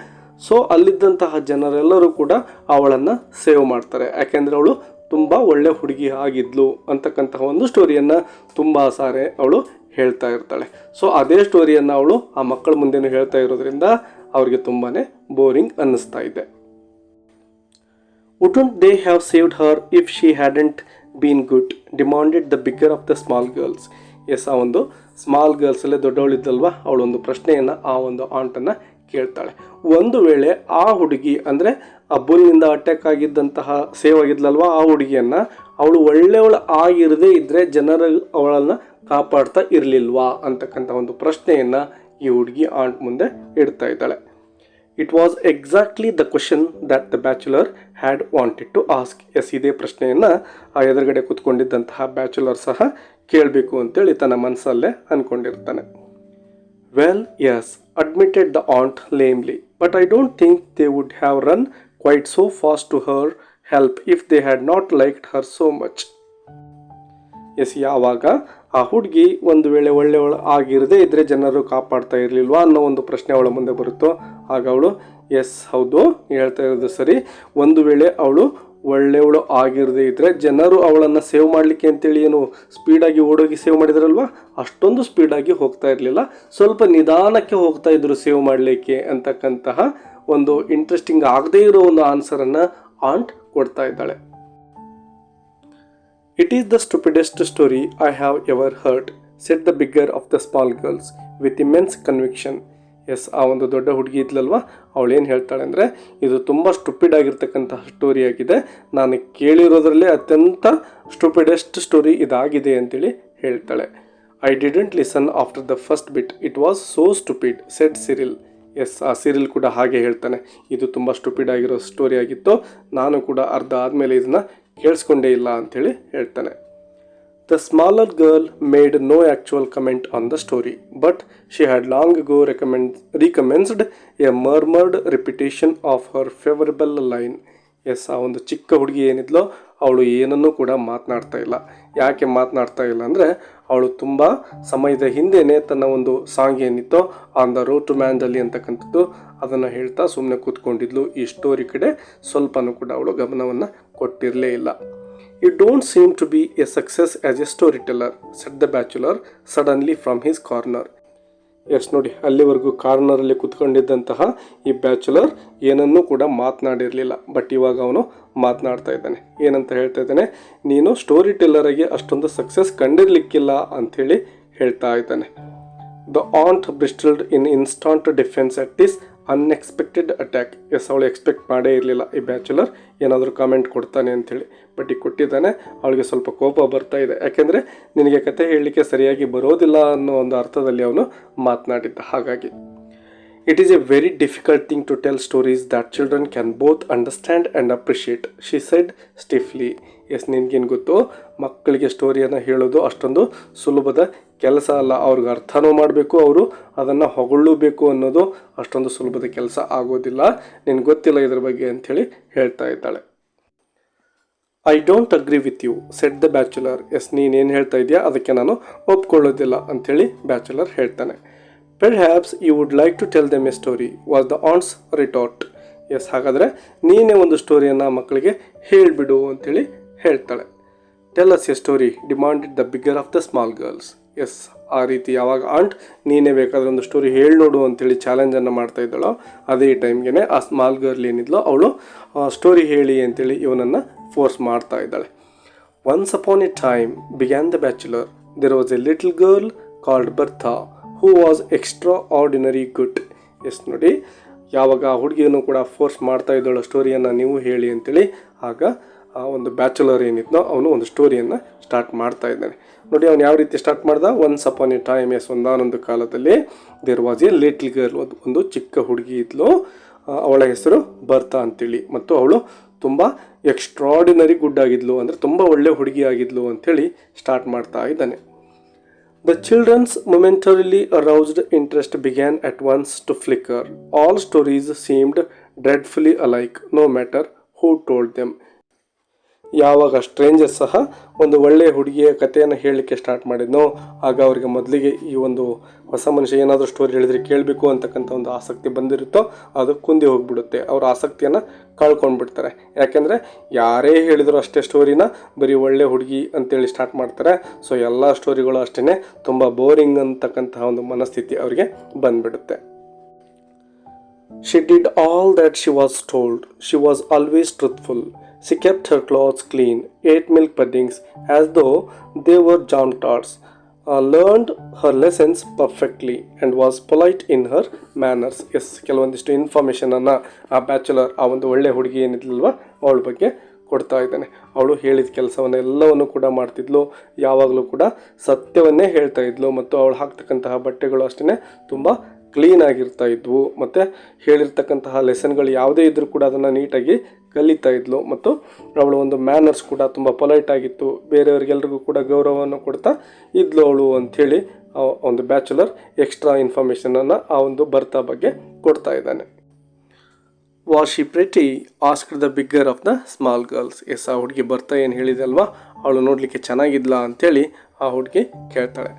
ಸೊ ಅಲ್ಲಿದ್ದಂತಹ ಜನರೆಲ್ಲರೂ ಕೂಡ ಅವಳನ್ನು ಸೇವ್ ಮಾಡ್ತಾರೆ, ಯಾಕೆಂದರೆ ಅವಳು ತುಂಬ ಒಳ್ಳೆ ಹುಡುಗಿ ಆಗಿದ್ಲು ಅಂತಕ್ಕಂತಹ ಒಂದು ಸ್ಟೋರಿಯನ್ನು ತುಂಬ ಸಾರಿ ಅವಳು ಹೇಳ್ತಾ ಇರ್ತಾಳೆ. ಸೊ ಅದೇ ಸ್ಟೋರಿಯನ್ನು ಅವಳು ಆ ಮಕ್ಕಳ ಮುಂದೆನೂ ಹೇಳ್ತಾ ಇರೋದ್ರಿಂದ ಅವ್ರಿಗೆ ತುಂಬಾ ಬೋರಿಂಗ್ ಅನ್ನಿಸ್ತಾ ಇದೆ. Wouldn't they have saved her if she hadn't been good? demanded the bigger of the small girls. Yes, ಆ ಒಂದು ಸ್ಮಾಲ್ ಗರ್ಲ್ಸಲ್ಲೇ ದೊಡ್ಡವಳಿದ್ದಲ್ವ, ಅವಳೊಂದು ಪ್ರಶ್ನೆಯನ್ನು ಆ ಒಂದು ಆಂಟನ್ನು ಕೇಳ್ತಾಳೆ. ಒಂದು ವೇಳೆ ಆ ಹುಡುಗಿ ಅಂದರೆ ಆ ಬುಲ್ನಿಂದ ಅಟ್ಯಾಕ್ ಆಗಿದ್ದಂತಹ ಸೇವ್ ಆಗಿದ್ಲಲ್ವ ಆ ಹುಡುಗಿಯನ್ನು ಅವಳು ಒಳ್ಳೆಯವಳು ಆಗಿರದೇ ಇದ್ದರೆ ಜನರು ಅವಳನ್ನು ಕಾಪಾಡ್ತಾ ಇರಲಿಲ್ವಾ ಅಂತಕ್ಕಂಥ ಒಂದು ಪ್ರಶ್ನೆಯನ್ನು ಈ ಹುಡುಗಿ ಆಂಟ್ ಮುಂದೆ ಇಡ್ತಾ ಇದ್ದಾಳೆ. It was exactly the question that the bachelor had wanted to ask. Yes, ಇದೇ ಪ್ರಶ್ನೆಯನ್ನು ಆ ಎದುರುಗಡೆ ಕೂತ್ಕೊಂಡಿದ್ದಂತಹ ಬ್ಯಾಚುಲರ್ ಸಹ ಕೇಳಬೇಕು ಅಂತೇಳಿ ತನ್ನ ಮನಸ್ಸಲ್ಲೇ ಅಂದ್ಕೊಂಡಿರ್ತಾನೆ. Well yes, admitted the aunt lamely, but I don't think they would have run quite so fast to her help if they had not liked her so much. Yes, ಯಾವಾಗ ಆ ಹುಡುಗಿ ಒಂದು ವೇಳೆ ಒಳ್ಳೆಯವಳು ಆಗಿರದೇ ಇದ್ದರೆ ಜನರು ಕಾಪಾಡ್ತಾ ಇರಲಿಲ್ವಾ ಅನ್ನೋ ಒಂದು ಪ್ರಶ್ನೆ ಅವಳ ಮುಂದೆ ಬರುತ್ತೋ ಆಗ ಅವಳು ಎಸ್ ಹೌದು ಹೇಳ್ತಾ ಇರೋದು ಸರಿ, ಒಂದು ವೇಳೆ ಅವಳು ಒಳ್ಳೆಯವಳು ಆಗಿರದೇ ಇದ್ದರೆ ಜನರು ಅವಳನ್ನು ಸೇವ್ ಮಾಡಲಿಕ್ಕೆ ಅಂತೇಳಿ ಏನು ಸ್ಪೀಡಾಗಿ ಓಡೋಗಿ ಸೇವ್ ಮಾಡಿದ್ರಲ್ವ, ಅಷ್ಟೊಂದು ಸ್ಪೀಡಾಗಿ ಹೋಗ್ತಾ ಇರಲಿಲ್ಲ, ಸ್ವಲ್ಪ ನಿಧಾನಕ್ಕೆ ಹೋಗ್ತಾ ಇದ್ರು ಸೇವ್ ಮಾಡಲಿಕ್ಕೆ ಅಂತಕ್ಕಂತಹ ಒಂದು ಇಂಟ್ರೆಸ್ಟಿಂಗ್ ಆಗದೇ ಇರೋ ಒಂದು ಆನ್ಸರನ್ನು ಆಂಟ್ ಕೊಡ್ತಾ ಇದ್ದಾಳೆ. It is the stupidest story I have ever heard, said the bigger of the small girls with immense conviction. Yes, ಆ ಒಂದು ದೊಡ್ಡ ಹುಡುಗಿ ಇದ್ಲಲ್ವ ಅವಳೇನು ಹೇಳ್ತಾಳೆ ಅಂದರೆ, ಇದು ತುಂಬ ಸ್ಟುಪಿಡ್ ಆಗಿರ್ತಕ್ಕಂತಹ ಸ್ಟೋರಿ ಆಗಿದೆ, ನಾನು ಕೇಳಿರೋದ್ರಲ್ಲೇ ಅತ್ಯಂತ ಸ್ಟುಪಿಡೆಸ್ಟ್ ಸ್ಟೋರಿ ಇದಾಗಿದೆ ಅಂತೇಳಿ ಹೇಳ್ತಾಳೆ. I didn't listen after the first bit, it was so stupid, said Cyril. Yes, ಆ ಸಿರಿಲ್ ಕೂಡ ಹಾಗೆ ಹೇಳ್ತಾನೆ, ಇದು ತುಂಬ ಸ್ಟುಪಿಡ್ ಆಗಿರೋ ಸ್ಟೋರಿ ಆಗಿತ್ತು, ನಾನು ಕೂಡ ಅರ್ಧ ಆದಮೇಲೆ ಇದನ್ನು ಕೇಳಿಸ್ಕೊಂಡೇ ಇಲ್ಲ ಅಂಥೇಳಿ ಹೇಳ್ತಾನೆ. The smaller girl made no actual comment on the story, but she had long ago recommenced a murmured repetition of her favorable line. Yes, ಆ ಒಂದು ಚಿಕ್ಕ ಹುಡುಗಿ ಏನಿದ್ಲೋ ಅವಳು ಏನನ್ನೂ ಕೂಡ ಮಾತನಾಡ್ತಾ ಇಲ್ಲ. ಯಾಕೆ ಮಾತನಾಡ್ತಾ ಇಲ್ಲ ಅಂದರೆ ಅವಳು ತುಂಬ ಸಮಯದ ಹಿಂದೆಯೇ ತನ್ನ ಒಂದು ಸಾಂಗ್ ಏನಿತ್ತೋ on the road to Mandalay ಅಂತಕ್ಕಂಥದ್ದು ಅದನ್ನು ಹೇಳ್ತಾ ಸುಮ್ಮನೆ ಕೂತ್ಕೊಂಡಿದ್ಲು. ಈ ಸ್ಟೋರಿ ಕಡೆ ಸ್ವಲ್ಪನೂ ಕೂಡ ಅವಳು ಗಮನವನ್ನು ಕೊಟ್ಟಿರಲೇ ಇಲ್ಲ. You don't seem to be a success as a story teller said the bachelor suddenly from his corner. Yes ನೋಡಿ, ಅಲ್ಲಿವರೆಗೂ ಕಾರ್ನರಲ್ಲಿ ಕುತ್ಕೊಂಡಿದ್ದಂತಹ ಈ ಬ್ಯಾಚುಲರ್ ಏನನ್ನೂ ಕೂಡ ಮಾತನಾಡಿರಲಿಲ್ಲ. ಬಟ್ ಇವಾಗ ಅವನು ಮಾತನಾಡ್ತಾ ಇದ್ದಾನೆ. ಏನಂತ ಹೇಳ್ತಾ ಇದ್ದಾನೆ, ನೀನು ಸ್ಟೋರಿ ಟೆಲ್ಲರಾಗಿ ಅಷ್ಟೊಂದು ಸಕ್ಸಸ್ ಕಂಡಿರಲಿಕ್ಕಿಲ್ಲ ಅಂಥೇಳಿ ಹೇಳ್ತಾ ಇದ್ದಾನೆ. The aunt bristled in instant defence at this unexpected attack. Yes, ಅವಳು ಎಕ್ಸ್ಪೆಕ್ಟ್ ಮಾಡೇ ಇರಲಿಲ್ಲ ಈ ಬ್ಯಾಚುಲರ್ ಏನಾದರೂ ಕಾಮೆಂಟ್ ಕೊಡ್ತಾನೆ ಅಂಥೇಳಿ. ಬಟ್ ಈಗ ಕೊಟ್ಟಿದ್ದಾನೆ. ಅವಳಿಗೆ ಸ್ವಲ್ಪ ಕೋಪ ಬರ್ತಾ ಇದೆ. ಯಾಕೆಂದರೆ ನಿನಗೆ ಕತೆ ಹೇಳಲಿಕ್ಕೆ ಸರಿಯಾಗಿ ಬರೋದಿಲ್ಲ ಅನ್ನೋ ಒಂದು ಅರ್ಥದಲ್ಲಿ ಅವನು ಮಾತನಾಡಿದ್ದ. ಹಾಗಾಗಿ it is a very difficult thing to tell stories that children can both understand and appreciate, she said stiffly. Yes, ನಿನ್ಗೇನು ಗೊತ್ತು, ಮಕ್ಕಳಿಗೆ ಸ್ಟೋರಿಯನ್ನು ಹೇಳೋದು ಅಷ್ಟೊಂದು ಸುಲಭದ ಕೆಲಸ ಅಲ್ಲ. ಅವ್ರಿಗೆ ಅರ್ಥನೂ ಮಾಡಬೇಕು, ಅವರು ಅದನ್ನು ಹೊಗಳಬೇಕು ಅನ್ನೋದು ಅಷ್ಟೊಂದು ಸುಲಭದ ಕೆಲಸ ಆಗೋದಿಲ್ಲ. ನಿನ್ಗೆ ಗೊತ್ತಿಲ್ಲ ಇದ್ರ ಬಗ್ಗೆ ಅಂಥೇಳಿ ಹೇಳ್ತಾ ಇದ್ದಾಳೆ. I don't agree with you said the bachelor. Yes, ನೀನೇನು ಹೇಳ್ತಾ ಇದೆಯಾ ಅದಕ್ಕೆ ನಾನು ಒಪ್ಕೊಳ್ಳೋದಿಲ್ಲ ಅಂಥೇಳಿ ಬ್ಯಾಚುಲರ್ ಹೇಳ್ತಾನೆ. Perhaps you would like to tell them a story was the aunt's retort. Yes, ಹಾಗಾದರೆ ನೀನೇ ಒಂದು ಸ್ಟೋರಿಯನ್ನು ಮಕ್ಕಳಿಗೆ ಹೇಳಿಬಿಡು ಅಂಥೇಳಿ ಹೇಳ್ತಾಳೆ. Tell us a story demanded the bigger of the small girls. Yes, ಆ ರೀತಿ ಯಾವಾಗ ಆಂಟ್ ನೀನೇ ಬೇಕಾದರೆ ಒಂದು ಸ್ಟೋರಿ ಹೇಳಿ ನೋಡು ಅಂಥೇಳಿ ಚಾಲೆಂಜನ್ನು ಮಾಡ್ತಾ ಇದ್ದಾಳೋ ಅದೇ ಟೈಮ್ಗೆ ಆ ಸ್ಮಾಲ್ ಗರ್ಲ್ ಏನಿದ್ಲೋ ಅವಳು ಸ್ಟೋರಿ ಹೇಳಿ ಅಂತೇಳಿ ಇವನನ್ನು ಫೋರ್ಸ್ ಮಾಡ್ತಾ ಇದ್ದಾಳೆ. Once upon a time began the bachelor there was a little girl called Bertha who was extraordinary good. Yes ನೋಡಿ, ಯಾವಾಗ ಆ ಹುಡುಗಿಯನ್ನು ಕೂಡ ಫೋರ್ಸ್ ಮಾಡ್ತಾ ಇದ್ದಳು ಸ್ಟೋರಿಯನ್ನು ನೀವು ಹೇಳಿ ಅಂತೇಳಿ, ಆಗ ಆ ಒಂದು ಬ್ಯಾಚುಲರ್ ಏನಿದ್ನೋ ಅವನು ಒಂದು ಸ್ಟೋರಿಯನ್ನು ಸ್ಟಾರ್ಟ್ ಮಾಡ್ತಾ ಇದ್ದಾನೆ. ನೋಡಿ, ಅವನು ಯಾವ ರೀತಿ ಸ್ಟಾರ್ಟ್ ಮಾಡ್ದ. Once upon a time, yes, ಒಂದಾನೊಂದು ಕಾಲದಲ್ಲಿ there was a little girl, ಒಂದು ಚಿಕ್ಕ ಹುಡುಗಿ ಇದ್ಲು. ಅವಳ ಹೆಸರು ಬರ್ತಾ ಅಂತೇಳಿ, ಮತ್ತು ಅವಳು ತುಂಬ ಎಕ್ಸ್ಟ್ರಾಡಿನರಿ ಗುಡ್ ಆಗಿದ್ಲು, ಅಂದರೆ ತುಂಬ ಒಳ್ಳೆ ಹುಡುಗಿ ಆಗಿದ್ಲು ಅಂಥೇಳಿ ಸ್ಟಾರ್ಟ್ ಮಾಡ್ತಾ ಇದ್ದಾನೆ. The children's momentarily aroused interest began at once to flicker. All stories seemed dreadfully alike, no matter who told them. ಯಾವಾಗ ಸ್ಟ್ರೇಂಜರ್ಸ್ ಸಹ ಒಂದು ಒಳ್ಳೆಯ ಹುಡುಗಿಯ ಕಥೆಯನ್ನು ಹೇಳಲಿಕ್ಕೆ ಸ್ಟಾರ್ಟ್ ಮಾಡಿದ್ನೋ ಆಗ ಅವರಿಗೆ ಮೊದಲಿಗೆ ಈ ಒಂದು ಹೊಸ ಮನುಷ್ಯ ಏನಾದರೂ ಸ್ಟೋರಿ ಹೇಳಿದರೆ ಕೇಳಬೇಕು ಅಂತಕ್ಕಂಥ ಒಂದು ಆಸಕ್ತಿ ಬಂದಿರುತ್ತೋ ಅದು ಕುಂದಿ ಹೋಗಿಬಿಡುತ್ತೆ. ಅವರ ಆಸಕ್ತಿಯನ್ನು ಕಳ್ಕೊಂಡ್ಬಿಡ್ತಾರೆ. ಯಾಕೆಂದರೆ ಯಾರೇ ಹೇಳಿದರೂ ಅಷ್ಟೇ ಸ್ಟೋರಿನ ಬರೀ ಒಳ್ಳೆ ಹುಡುಗಿ ಅಂತೇಳಿ ಸ್ಟಾರ್ಟ್ ಮಾಡ್ತಾರೆ. ಸೊ ಎಲ್ಲ ಸ್ಟೋರಿಗಳು ಅಷ್ಟೇ ತುಂಬ ಬೋರಿಂಗ್ ಅಂತಕ್ಕಂತಹ ಒಂದು ಮನಸ್ಥಿತಿ ಅವರಿಗೆ ಬಂದ್ಬಿಡುತ್ತೆ. She did all that she was told. She was always truthful. She kept her clothes clean, ate milk puddings as though they were jam tarts, learned her lessons perfectly and was polite in her manners. Yes, ಕೆಲವೊಂದಿಷ್ಟು ಇನ್ಫಾರ್ಮೇಷನನ್ನು ಆ bachelor, ಆ ಒಂದು ಒಳ್ಳೆ ಹುಡುಗಿ ಏನಿದ್ಲಲ್ವ ಅವಳ ಬಗ್ಗೆ ಕೊಡ್ತಾ ಇದ್ದಾನೆ. ಅವಳು ಹೇಳಿದ ಕೆಲಸವನ್ನು ಎಲ್ಲವನ್ನು ಕೂಡ ಮಾಡ್ತಿದ್ಲು, ಯಾವಾಗಲೂ ಕೂಡ ಸತ್ಯವನ್ನೇ ಹೇಳ್ತಾ ಇದ್ಲು, ಮತ್ತು ಅವಳು ಹಾಕ್ತಕ್ಕಂತಹ ಬಟ್ಟೆಗಳು ಅಷ್ಟೇ ತುಂಬ ಕ್ಲೀನಾಗಿರ್ತಾ ಇದ್ವು, ಮತ್ತು ಹೇಳಿರ್ತಕ್ಕಂತಹ ಲೆಸನ್ಗಳು ಯಾವುದೇ ಇದ್ದರೂ ಕೂಡ ಅದನ್ನು ನೀಟಾಗಿ ಕಲಿತಾ ಇದ್ಲು, ಮತ್ತು ಅವಳ ಒಂದು ಮ್ಯಾನರ್ಸ್ ಕೂಡ ತುಂಬ ಪೊಲೈಟ್ ಆಗಿತ್ತು, ಬೇರೆಯವರಿಗೆಲ್ರಿಗೂ ಕೂಡ ಗೌರವವನ್ನು ಕೊಡ್ತಾ ಇದ್ಲು ಅವಳು ಅಂಥೇಳಿ ಒಂದು ಬ್ಯಾಚುಲರ್ ಎಕ್ಸ್ಟ್ರಾ ಇನ್ಫಾರ್ಮೇಷನನ್ನು ಆ ಒಂದು ಬರ್ತಾ ಬಗ್ಗೆ ಕೊಡ್ತಾ ಇದ್ದಾನೆ. Was she pretty asked the bigger of the small girls. Yes, ಆ ಹುಡುಗಿ ಬರ್ತಾ ಏನು ಹೇಳಿದೆ ಅಲ್ವಾ, ಅವಳು ನೋಡಲಿಕ್ಕೆ ಚೆನ್ನಾಗಿದ್ಲಾ ಅಂಥೇಳಿ ಆ ಹುಡುಗಿ ಕೇಳ್ತಾಳೆ.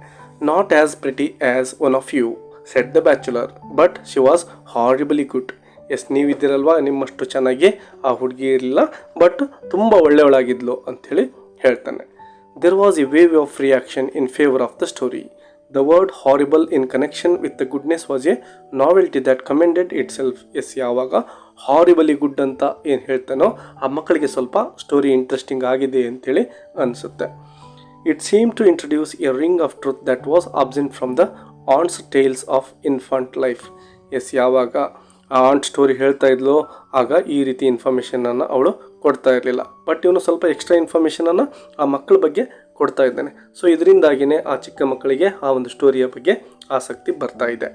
Not as pretty as one of you said the bachelor but she was horribly good. Yes, ನೀವಿದ್ದೀರಲ್ವಾ, ನಿಮ್ಮಷ್ಟು ಚೆನ್ನಾಗಿ ಆ ಹುಡುಗಿ ಇರಲಿಲ್ಲ, ಬಟ್ ತುಂಬ ಒಳ್ಳೆಯವಳಾಗಿದ್ಲು ಅಂಥೇಳಿ ಹೇಳ್ತಾನೆ. There was a wave of reaction in favour of the story. The word horrible in connection with the goodness was a novelty that commended it itself, yes horribly good ಅಂತ ಏನು ಹೇಳ್ತಾನೋ ಆ ಮಕ್ಕಳಿಗೆ ಸ್ವಲ್ಪ story interesting ಆಗಿದೆ ಅಂಥೇಳಿ ಅನಿಸುತ್ತೆ. It seem to introduce a ring of truth that was absent from the aunt's tales of infant life. Yes, ಯಾವಾಗ ಆ ಆಂಟ್ ಸ್ಟೋರಿ ಹೇಳ್ತಾ ಇದ್ಲು ಆಗ ಈ ರೀತಿ ಇನ್ಫಾರ್ಮೇಷನನ್ನು ಅವಳು ಕೊಡ್ತಾ ಇರಲಿಲ್ಲ, ಬಟ್ ಇವನು ಸ್ವಲ್ಪ ಎಕ್ಸ್ಟ್ರಾ ಇನ್ಫಾರ್ಮೇಷನನ್ನು ಆ ಮಕ್ಕಳ ಬಗ್ಗೆ ಕೊಡ್ತಾ ಇದ್ದಾನೆ. ಸೊ ಇದರಿಂದಾಗಿಯೇ ಆ ಚಿಕ್ಕ ಮಕ್ಕಳಿಗೆ ಆ ಒಂದು ಸ್ಟೋರಿಯ ಬಗ್ಗೆ ಆಸಕ್ತಿ ಬರ್ತಾ ಇದೆ.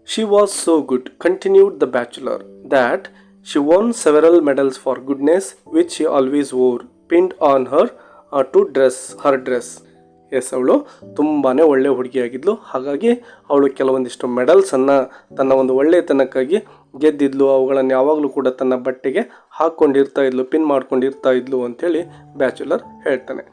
She was so good continued the bachelor that she won several medals for goodness which she always wore pinned on her to dress her dress. Yes, ಅವಳು ತುಂಬಾ ಒಳ್ಳೆ ಹುಡುಗಿಯಾಗಿದ್ಲು, ಹಾಗಾಗಿ ಅವಳು ಕೆಲವೊಂದಿಷ್ಟು ಮೆಡಲ್ಸನ್ನು ತನ್ನ ಒಂದು ಒಳ್ಳೆಯತನಕ್ಕಾಗಿ ಗೆದ್ದಿದ್ಲು, ಅವುಗಳನ್ನು ಯಾವಾಗಲೂ ಕೂಡ ತನ್ನ ಬಟ್ಟೆಗೆ ಹಾಕ್ಕೊಂಡಿರ್ತಾ ಇದ್ಲು, ಪಿನ್ ಮಾಡ್ಕೊಂಡಿರ್ತಾ ಇದ್ಲು ಅಂತೇಳಿ ಬ್ಯಾಚುಲರ್ ಹೇಳ್ತಾನೆ.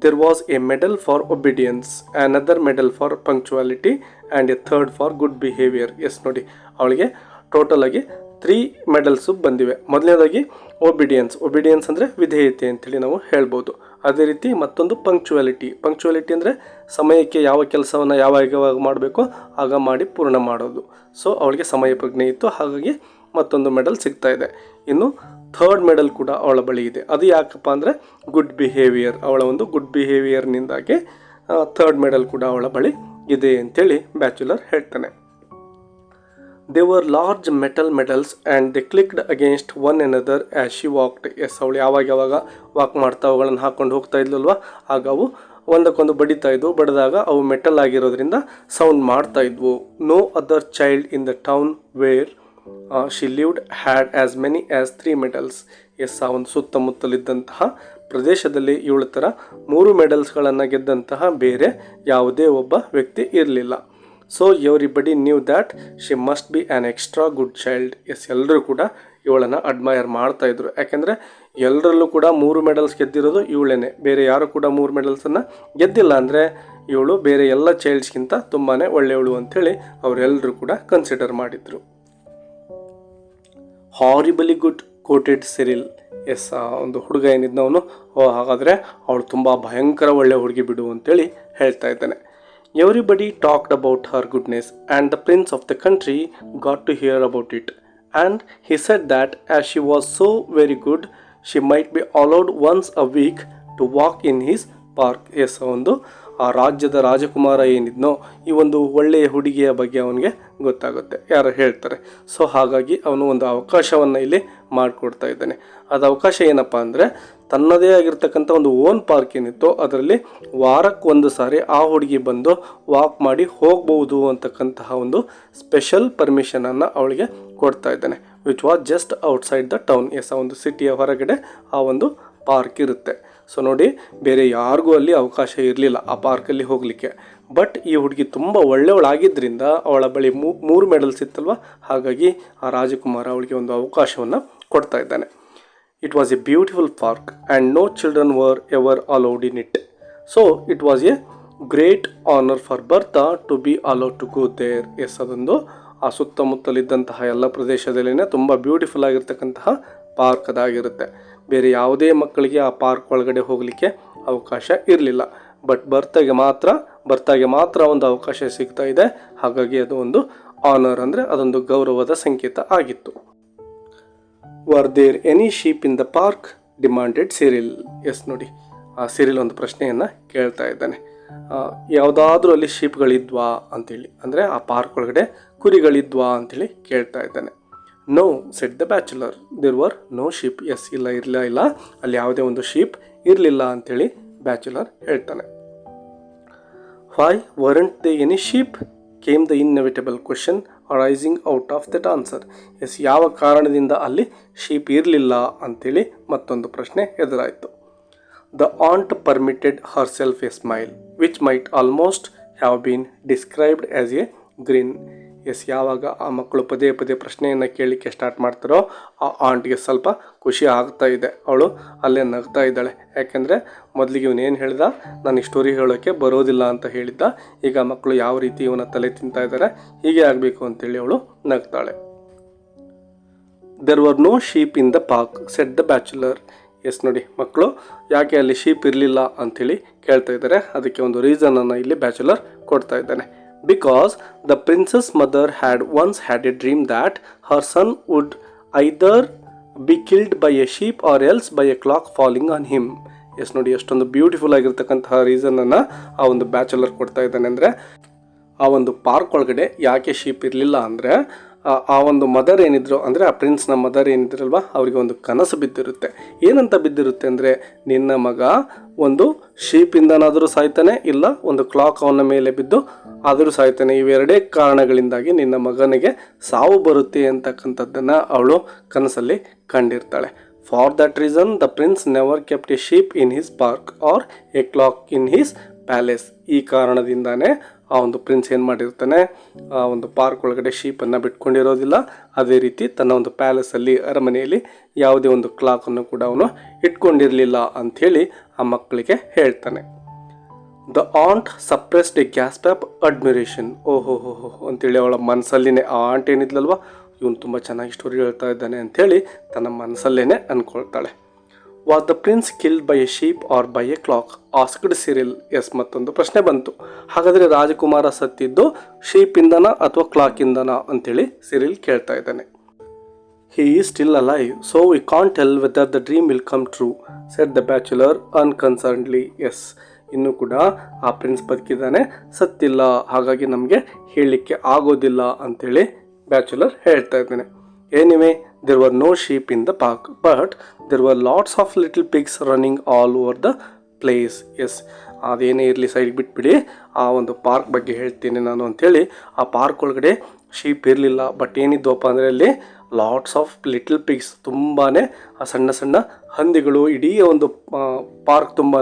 There was a medal for obedience, another medal for punctuality and a third for good behavior. Yes ನೋಡಿ, ಅವಳಿಗೆ ಟೋಟಲ್ ಆಗಿ 3 ಮೆಡಲ್ಸು ಬಂದಿವೆ. ಮೊದಲನೇದಾಗಿ ಒಬಿಡಿಯನ್ಸ್ ಅಂದರೆ ವಿಧೇಯತೆ ಅಂತೇಳಿ ನಾವು ಹೇಳ್ಬೋದು. ಅದೇ ರೀತಿ ಮತ್ತೊಂದು ಪಂಕ್ಚುಯಾಲಿಟಿ ಅಂದರೆ ಸಮಯಕ್ಕೆ ಯಾವ ಕೆಲಸವನ್ನು ಯಾವಾಗ ಮಾಡಬೇಕೋ ಆಗ ಮಾಡಿ ಪೂರ್ಣ ಮಾಡೋದು. ಸೊ ಅವಳಿಗೆ ಸಮಯ ಪ್ರಜ್ಞೆ ಇತ್ತು, ಹಾಗಾಗಿ ಮತ್ತೊಂದು ಮೆಡಲ್ ಸಿಗ್ತಾ ಇದೆ. ಇನ್ನು ಥರ್ಡ್ ಮೆಡಲ್ ಕೂಡ ಅವಳ ಬಳಿ ಇದೆ. ಅದು ಯಾಕಪ್ಪ ಅಂದರೆ ಗುಡ್ ಬಿಹೇವಿಯರ್, ಅವಳ ಒಂದು ಗುಡ್ ಬಿಹೇವಿಯರ್ನಿಂದಾಗಿ ಥರ್ಡ್ ಮೆಡಲ್ ಕೂಡ ಅವಳ ಬಳಿ ಇದೆ ಅಂತೇಳಿ ಬ್ಯಾಚುಲರ್ ಹೇಳ್ತಾನೆ. They were large metal medals and they clicked against one another as she walked. Yes, ಅವಳು ಯಾವಾಗ ವಾಕ್ ಮಾಡ್ತಾ ಅವುಗಳನ್ನು ಹಾಕ್ಕೊಂಡು ಹೋಗ್ತಾ ಇದ್ಲಲ್ವ, ಆಗ ಅವು ಒಂದಕ್ಕೊಂದು ಬಡಿತಾ ಇದ್ವು. ಬಡಿದಾಗ ಅವು ಮೆಟಲ್ ಆಗಿರೋದ್ರಿಂದ ಸೌಂಡ್ ಮಾಡ್ತಾ ಇದ್ವು. No other child in the town where she lived had as many as 3 medals. Yes, ಆ ಒಂದು ಸುತ್ತಮುತ್ತಲಿದ್ದಂತಹ ಪ್ರದೇಶದಲ್ಲಿ ಇವಳ ಥರ 3 ಮೆಡಲ್ಸ್ಗಳನ್ನು ಗೆದ್ದಂತಹ ಬೇರೆ ಯಾವುದೇ ಒಬ್ಬ ವ್ಯಕ್ತಿ ಇರಲಿಲ್ಲ. So everybody knew that she must be an extra good child. Yes, ಎಲ್ಲರೂ ಕೂಡ ಇವಳನ್ನು ಅಡ್ಮೈರ್ ಮಾಡ್ತಾಯಿದ್ರು. ಯಾಕೆಂದರೆ ಎಲ್ಲರಲ್ಲೂ ಕೂಡ 3 ಮೆಡಲ್ಸ್ ಗೆದ್ದಿರೋದು ಇವಳೇನೆ, ಬೇರೆ ಯಾರು ಕೂಡ 3 ಮೆಡಲ್ಸನ್ನು ಗೆದ್ದಿಲ್ಲ ಅಂದರೆ ಇವಳು ಬೇರೆ ಎಲ್ಲ ಚೈಲ್ಡ್ಸ್ಗಿಂತ ತುಂಬಾ ಒಳ್ಳೆಯವಳು ಅಂಥೇಳಿ ಅವರೆಲ್ಲರೂ ಕೂಡ ಕನ್ಸಿಡರ್ ಮಾಡಿದರು. ಹಾರಿಬಲಿ ಗುಡ್ ಕೋಟೆಡ್ ಸಿರಿಲ್. ಎಸ್, ಒಂದು ಹುಡುಗ ಏನಿದ್ನವನು, ಹಾಗಾದರೆ ಅವಳು ತುಂಬ ಭಯಂಕರ ಒಳ್ಳೆ ಹುಡುಗಿ ಬಿಡು ಅಂತೇಳಿ ಹೇಳ್ತಾ ಇದ್ದಾನೆ. Everybody talked about her goodness and the prince of the country got to hear about it and he said that as she was so very good she might be allowed once a week to walk in his park. Yes, ಒಂದು ಆ ರಾಜ್ಯದ ರಾಜಕುಮಾರ ಏನಿದ್ನೋ ಈ ಒಂದು ಒಳ್ಳೆಯ ಹುಡುಗಿಯ ಬಗ್ಗೆ ಅವನಿಗೆ ಗೊತ್ತಾಗುತ್ತೆ, ಯಾರು ಹೇಳ್ತಾರೆ. ಸೊ ಹಾಗಾಗಿ ಅವನು ಒಂದು ಅವಕಾಶವನ್ನು ಇಲ್ಲಿ ಮಾಡಿಕೊಡ್ತಾ ಇದ್ದಾನೆ. ಅದು ಅವಕಾಶ ಏನಪ್ಪ ಅಂದರೆ ತನ್ನದೇ ಆಗಿರ್ತಕ್ಕಂಥ ಒಂದು ಓನ್ ಪಾರ್ಕ್ ಏನಿತ್ತು ಅದರಲ್ಲಿ ವಾರಕ್ಕೆ 1 ಸಾರಿ ಆ ಹುಡುಗಿ ಬಂದು ವಾಕ್ ಮಾಡಿ ಹೋಗ್ಬೋದು ಅಂತಕ್ಕಂತಹ ಒಂದು ಸ್ಪೆಷಲ್ ಪರ್ಮಿಷನನ್ನು ಅವಳಿಗೆ ಕೊಡ್ತಾ ಇದ್ದಾನೆ, which was just outside the town. Yes, ಆ ಒಂದು ಸಿಟಿಯ ಹೊರಗಡೆ ಆ ಒಂದು ಪಾರ್ಕ್ ಇರುತ್ತೆ. ಸೊ ನೋಡಿ, ಬೇರೆ ಯಾರಿಗೂ ಅಲ್ಲಿ ಅವಕಾಶ ಇರಲಿಲ್ಲ ಆ ಪಾರ್ಕಲ್ಲಿ ಹೋಗಲಿಕ್ಕೆ. ಬಟ್ ಈ ಹುಡುಗಿ ತುಂಬ ಒಳ್ಳೆಯವಳಾಗಿದ್ದರಿಂದ ಅವಳ ಬಳಿ 3 ಮೆಡಲ್ಸ್ ಇತ್ತಲ್ವ, ಹಾಗಾಗಿ ಆ ರಾಜಕುಮಾರ ಅವಳಿಗೆ ಒಂದು ಅವಕಾಶವನ್ನು ಕೊಡ್ತಾ ಇದ್ದಾನೆ. It was a beautiful park and no children were ever allowed in it. So it was a great honour for Bertha to be allowed to go there. Yes, ಅದೊಂದು ಆ ಸುತ್ತಮುತ್ತಲಿದ್ದಂತಹ ಎಲ್ಲ ಪ್ರದೇಶದಲ್ಲಿನೇ ತುಂಬ ಬ್ಯೂಟಿಫುಲ್ ಆಗಿರ್ತಕ್ಕಂತಹ ಪಾರ್ಕ್ ಅದಾಗಿರುತ್ತೆ. ಬೇರೆ ಯಾವುದೇ ಮಕ್ಕಳಿಗೆ ಆ ಪಾರ್ಕ್ ಒಳಗಡೆ ಹೋಗಲಿಕ್ಕೆ ಅವಕಾಶ ಇರಲಿಲ್ಲ. ಬಟ್ ಬರ್ತಾಗೆ ಮಾತ್ರ ಒಂದು ಅವಕಾಶ ಸಿಗ್ತಾ ಇದೆ. ಹಾಗಾಗಿ ಅದು ಒಂದು ಆನರ್, ಅಂದರೆ ಅದೊಂದು ಗೌರವದ ಸಂಕೇತ ಆಗಿತ್ತು. Were there any sheep in the park demanded Cyril. Yes ನೋಡಿ, ಆ ಸಿರಿಲ್ ಒಂದು ಪ್ರಶ್ನೆಯನ್ನು ಕೇಳ್ತಾ ಇದ್ದಾನೆ. ಯಾವುದಾದ್ರೂ ಅಲ್ಲಿ ಶೀಪ್ಗಳಿದ್ವಾ ಅಂತೇಳಿ, ಅಂದರೆ ಆ ಪಾರ್ಕ್ ಒಳಗಡೆ ಕುರಿಗಳಿದ್ವಾ ಅಂತೇಳಿ ಕೇಳ್ತಾ ಇದ್ದಾನೆ. No said the bachelor, there were no sheep. Yes, ಇಲ್ಲ ಅಲ್ಲಿ ಯಾವುದೇ ಒಂದು ಶೀಪ್ ಇರಲಿಲ್ಲ ಅಂಥೇಳಿ ಬ್ಯಾಚುಲರ್ ಹೇಳ್ತಾನೆ. Why weren't there any sheep came the inevitable question arising out of that answer. Yes, ಯಾವ ಕಾರಣದಿಂದ ಅಲ್ಲಿ ಶೀಪ್ ಇರಲಿಲ್ಲ ಅಂಥೇಳಿ ಮತ್ತೊಂದು ಪ್ರಶ್ನೆ ಎದುರಾಯಿತು. The aunt permitted herself a smile which might almost have been described as a grin. Yes, ಯಾವಾಗ ಆ ಮಕ್ಕಳು ಪದೇ ಪ್ರಶ್ನೆಯನ್ನು ಕೇಳಲಿಕ್ಕೆ ಸ್ಟಾರ್ಟ್ ಮಾಡ್ತಾರೋ ಆ ಆಂಟ್ಗೆ ಸ್ವಲ್ಪ ಖುಷಿ ಆಗ್ತಾ ಇದೆ. ಅವಳು ಅಲ್ಲೇ ನಗ್ತಾ ಇದ್ದಾಳೆ. ಯಾಕೆಂದರೆ ಮೊದಲಿಗೆ ಇವನೇನು ಹೇಳ್ದ, ನಾನು ಈ ಸ್ಟೋರಿ ಹೇಳೋಕ್ಕೆ ಬರೋದಿಲ್ಲ ಅಂತ ಹೇಳಿದ್ದ. ಈಗ ಮಕ್ಕಳು ಯಾವ ರೀತಿ ಇವನ ತಲೆ ತಿಂತಾ ಇದ್ದಾರೆ, ಹೀಗೆ ಆಗಬೇಕು ಅಂತೇಳಿ ಅವಳು ನಗ್ತಾಳೆ. There were no sheep in the park said the bachelor. Yes ನೋಡಿ, ಮಕ್ಕಳು ಯಾಕೆ ಅಲ್ಲಿ ಶೀಪ್ ಇರಲಿಲ್ಲ ಅಂಥೇಳಿ ಕೇಳ್ತಾ ಇದ್ದಾರೆ. ಅದಕ್ಕೆ ಒಂದು ರೀಸನನ್ನು ಇಲ್ಲಿ ಬ್ಯಾಚುಲರ್ ಕೊಡ್ತಾ ಇದ್ದಾನೆ. Because the princess mother had once had a dream that her son would either be killed by a sheep or else by a clock falling on him. Yes ನೋಡಿ, ಎಷ್ಟೊಂದು ಬ್ಯೂಟಿಫುಲ್ ಆಗಿರ್ತಕ್ಕಂತಹ ರೀಸನನ್ನು ಆ ಒಂದು ಬ್ಯಾಚುಲರ್ ಕೊಡ್ತಾ ಇದ್ದಾನೆ. ಅಂದರೆ ಆ ಒಂದು ಪಾರ್ಕ್ ಒಳಗಡೆ ಯಾಕೆ ಶೀಪ್ ಇರಲಿಲ್ಲ ಅಂದರೆ ಆ ಒಂದು ಮದರ್ ಏನಿದ್ರು, ಅಂದರೆ ಆ ಪ್ರಿನ್ಸ್ನ ಮದರ್ ಏನಿದ್ರಲ್ವ, ಅವರಿಗೆ ಒಂದು ಕನಸು ಬಿದ್ದಿರುತ್ತೆ. ಏನಂತ ಬಿದ್ದಿರುತ್ತೆ ಅಂದರೆ, ನಿನ್ನ ಮಗ ಒಂದು ಶೀಪಿಂದನಾದರೂ ಸಾಯ್ತಾನೆ, ಇಲ್ಲ ಒಂದು ಕ್ಲಾಕ್ ಅವನ ಮೇಲೆ ಬಿದ್ದು ಆದರೂ ಸಾಯ್ತಾನೆ. ಇವೆರಡೇ ಕಾರಣಗಳಿಂದಾಗಿ ನಿನ್ನ ಮಗನಿಗೆ ಸಾವು ಬರುತ್ತೆ ಅಂತಕ್ಕಂಥದ್ದನ್ನು ಅವಳು ಕನಸಲ್ಲಿ ಕಂಡಿರ್ತಾಳೆ. For that reason the prince never kept a sheep in his park or a clock in his palace. ಈ ಕಾರಣದಿಂದಾನೇ ಆ ಒಂದು ಪ್ರಿನ್ಸ್ ಏನು ಮಾಡಿರ್ತಾನೆ, ಆ ಒಂದು ಪಾರ್ಕ್ ಒಳಗಡೆ ಶೀಪನ್ನು ಬಿಟ್ಕೊಂಡಿರೋದಿಲ್ಲ. ಅದೇ ರೀತಿ ತನ್ನ ಒಂದು ಪ್ಯಾಲೇಸಲ್ಲಿ ಅರಮನೆಯಲ್ಲಿ ಯಾವುದೇ ಒಂದು ಕ್ಲಾಕನ್ನು ಕೂಡ ಅವನು ಇಟ್ಕೊಂಡಿರಲಿಲ್ಲ ಅಂಥೇಳಿ ಆ ಮಕ್ಕಳಿಗೆ ಹೇಳ್ತಾನೆ. The aunt suppressed a gasp of admiration. ಓಹೋ ಅಂತೇಳಿ ಅವಳ ಮನಸ್ಸಲ್ಲಿನೇ ಆ ಆಂಟ್ ಏನಿದ್ಲಲ್ವ, ಇವನು ತುಂಬ ಚೆನ್ನಾಗಿ ಸ್ಟೋರಿ ಹೇಳ್ತಾ ಇದ್ದಾನೆ ಅಂಥೇಳಿ ತನ್ನ ಮನಸ್ಸಲ್ಲೇ ಅಂದ್ಕೊಳ್ತಾಳೆ. Was the prince killed by a sheep or by a clock asked Cyril. Yes, ಮತ್ತೊಂದು ಪ್ರಶ್ನೆ ಬಂತು. ಹಾಗಾದರೆ ರಾಜಕುಮಾರ ಸತ್ತಿದ್ದು ಶೀಪಿಂದನ ಅಥವಾ ಕ್ಲಾಕಿಂದನ ಅಂತೇಳಿ ಸಿರಿಲ್ ಕೇಳ್ತಾ ಇದ್ದಾನೆ. He is still alive, so we can't tell whether the dream will come true, said the bachelor unconcernedly. Yes, ಇನ್ನೂ ಕೂಡ ಆ ಪ್ರಿನ್ಸ್ ಬದುಕಿದ್ದಾನೆ, ಸತ್ತಿಲ್ಲ, ಹಾಗಾಗಿ ನಮಗೆ ಹೇಳಲಿಕ್ಕೆ ಆಗೋದಿಲ್ಲ ಅಂತೇಳಿ ಬ್ಯಾಚುಲರ್ ಹೇಳ್ತಾ ಇದ್ದಾನೆ. Anyway, there were no sheep in the park, but there were lots of little pigs running all over the place. Yes, ಅದೇನೇ ಇರಲಿ ಸೈಡ್ಗೆ ಬಿಟ್ಬಿಡಿ, ಆ ಒಂದು ಪಾರ್ಕ್ ಬಗ್ಗೆ ಹೇಳ್ತೀನಿ ನಾನು ಅಂಥೇಳಿ. ಆ ಪಾರ್ಕ್ ಒಳಗಡೆ ಶೀಪ್ ಇರಲಿಲ್ಲ, ಬಟ್ ಏನಿದ್ವಪ್ಪ ಅಂದರೆ ಅಲ್ಲಿ ಲಾಟ್ಸ್ ಆಫ್ ಲಿಟಲ್ ಪಿಗ್ಸ್, ತುಂಬಾ ಸಣ್ಣ ಸಣ್ಣ ಹಂದಿಗಳು ಇಡೀ ಒಂದು ಪಾರ್ಕ್ ತುಂಬಾ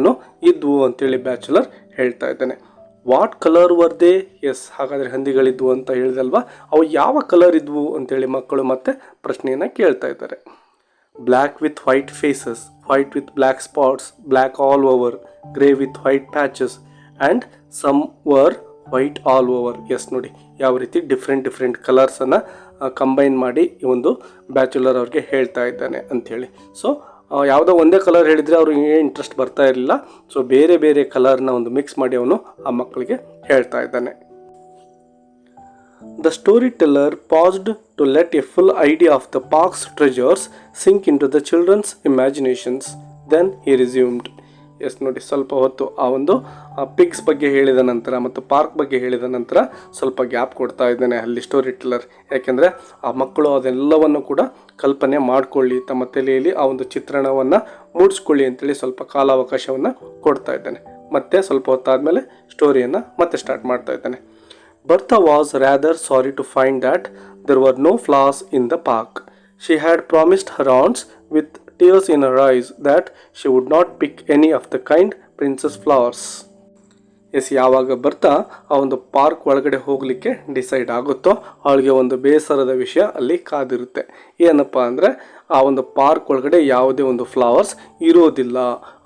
ಇದ್ವು ಅಂತೇಳಿ ಬ್ಯಾಚುಲರ್ ಹೇಳ್ತಾ ಇದ್ದಾನೆ. What colour were they? Yes, ಹಾಗಾದರೆ ಹಂದಿಗಳಿದ್ವು ಅಂತ ಹೇಳಿದಲ್ವಾ, ಅವು ಯಾವ ಕಲರ್ ಇದ್ವು ಅಂತೇಳಿ ಮಕ್ಕಳು ಮತ್ತೆ ಪ್ರಶ್ನೆಯನ್ನು ಕೇಳ್ತಾ ಇದ್ದಾರೆ. Black with white faces, white with black spots, black all over, grey with white patches and some were white all over. Yes, ನೋಡಿ ಯಾವ ರೀತಿ ಡಿಫ್ರೆಂಟ್ ಕಲರ್ಸನ್ನು ಕಂಬೈನ್ ಮಾಡಿ ಈ ಒಂದು ಬ್ಯಾಚುಲರ್ ಅವ್ರಿಗೆ ಹೇಳ್ತಾ ಇದ್ದಾನೆ ಅಂಥೇಳಿ. ಸೊ ಯಾವುದೋ ಒಂದೇ ಕಲರ್ ಹೇಳಿದರೆ ಅವ್ರಿಗೆ ಇಂಟ್ರೆಸ್ಟ್ ಬರ್ತಾ ಇರಲಿಲ್ಲ. ಸೊ ಬೇರೆ ಬೇರೆ ಕಲರ್ನ ಒಂದು ಮಿಕ್ಸ್ ಮಾಡಿ ಅವನು ಆ ಮಕ್ಕಳಿಗೆ ಹೇಳ್ತಾ ಇದ್ದಾನೆ. The story teller paused to let a full idea of the park's treasures sink into the children's imaginations. Then he resumed. Yes, ನೋಡಿ ಸ್ವಲ್ಪ ಹೊತ್ತು ಆ ಒಂದು ಪಿಗ್ಸ್ ಬಗ್ಗೆ ಹೇಳಿದ ನಂತರ ಮತ್ತು ಪಾರ್ಕ್ ಬಗ್ಗೆ ಹೇಳಿದ ನಂತರ ಸ್ವಲ್ಪ ಗ್ಯಾಪ್ ಕೊಡ್ತಾ ಇದ್ದಾನೆ ಅಲ್ಲಿ ಸ್ಟೋರಿ ಟೆಲ್ಲರ್. ಯಾಕೆಂದರೆ ಆ ಮಕ್ಕಳು ಅದೆಲ್ಲವನ್ನು ಕೂಡ ಕಲ್ಪನೆ ಮಾಡಿಕೊಳ್ಳಿ, ತಮ್ಮ ತಲೆಯಲ್ಲಿ ಆ ಒಂದು ಚಿತ್ರಣವನ್ನು ಮೂಡಿಸ್ಕೊಳ್ಳಿ ಅಂತೇಳಿ ಸ್ವಲ್ಪ ಕಾಲಾವಕಾಶವನ್ನು ಕೊಡ್ತಾ ಇದ್ದಾನೆ. ಮತ್ತೆ ಸ್ವಲ್ಪ ಹೊತ್ತಾದಮೇಲೆ ಸ್ಟೋರಿಯನ್ನು ಮತ್ತೆ ಸ್ಟಾರ್ಟ್ ಮಾಡ್ತಾ ಇದ್ದಾನೆ. Bertha was rather sorry to find that there were no flowers in the park. She had promised her aunts with tears in her eyes that she would not pick any of the kind princess flowers. Yes, ಯಾವಾಗ Bertha ಆ ಒಂದು park ಒಳಗಡೆ ಹೋಗಲಿಕ್ಕೆ decide ಆಗುತ್ತೋ ಅವಳಿಗೆ ಒಂದು ಬೇಸರದ ವಿಷಯ ಅಲ್ಲಿ ಕಾದಿರುತ್ತೆ. ಏನಪ್ಪ ಅಂದರೆ ಆ ಒಂದು ಪಾರ್ಕ್ ಒಳಗಡೆ ಯಾವುದೇ ಒಂದು ಫ್ಲವರ್ಸ್ ಇರೋದಿಲ್ಲ.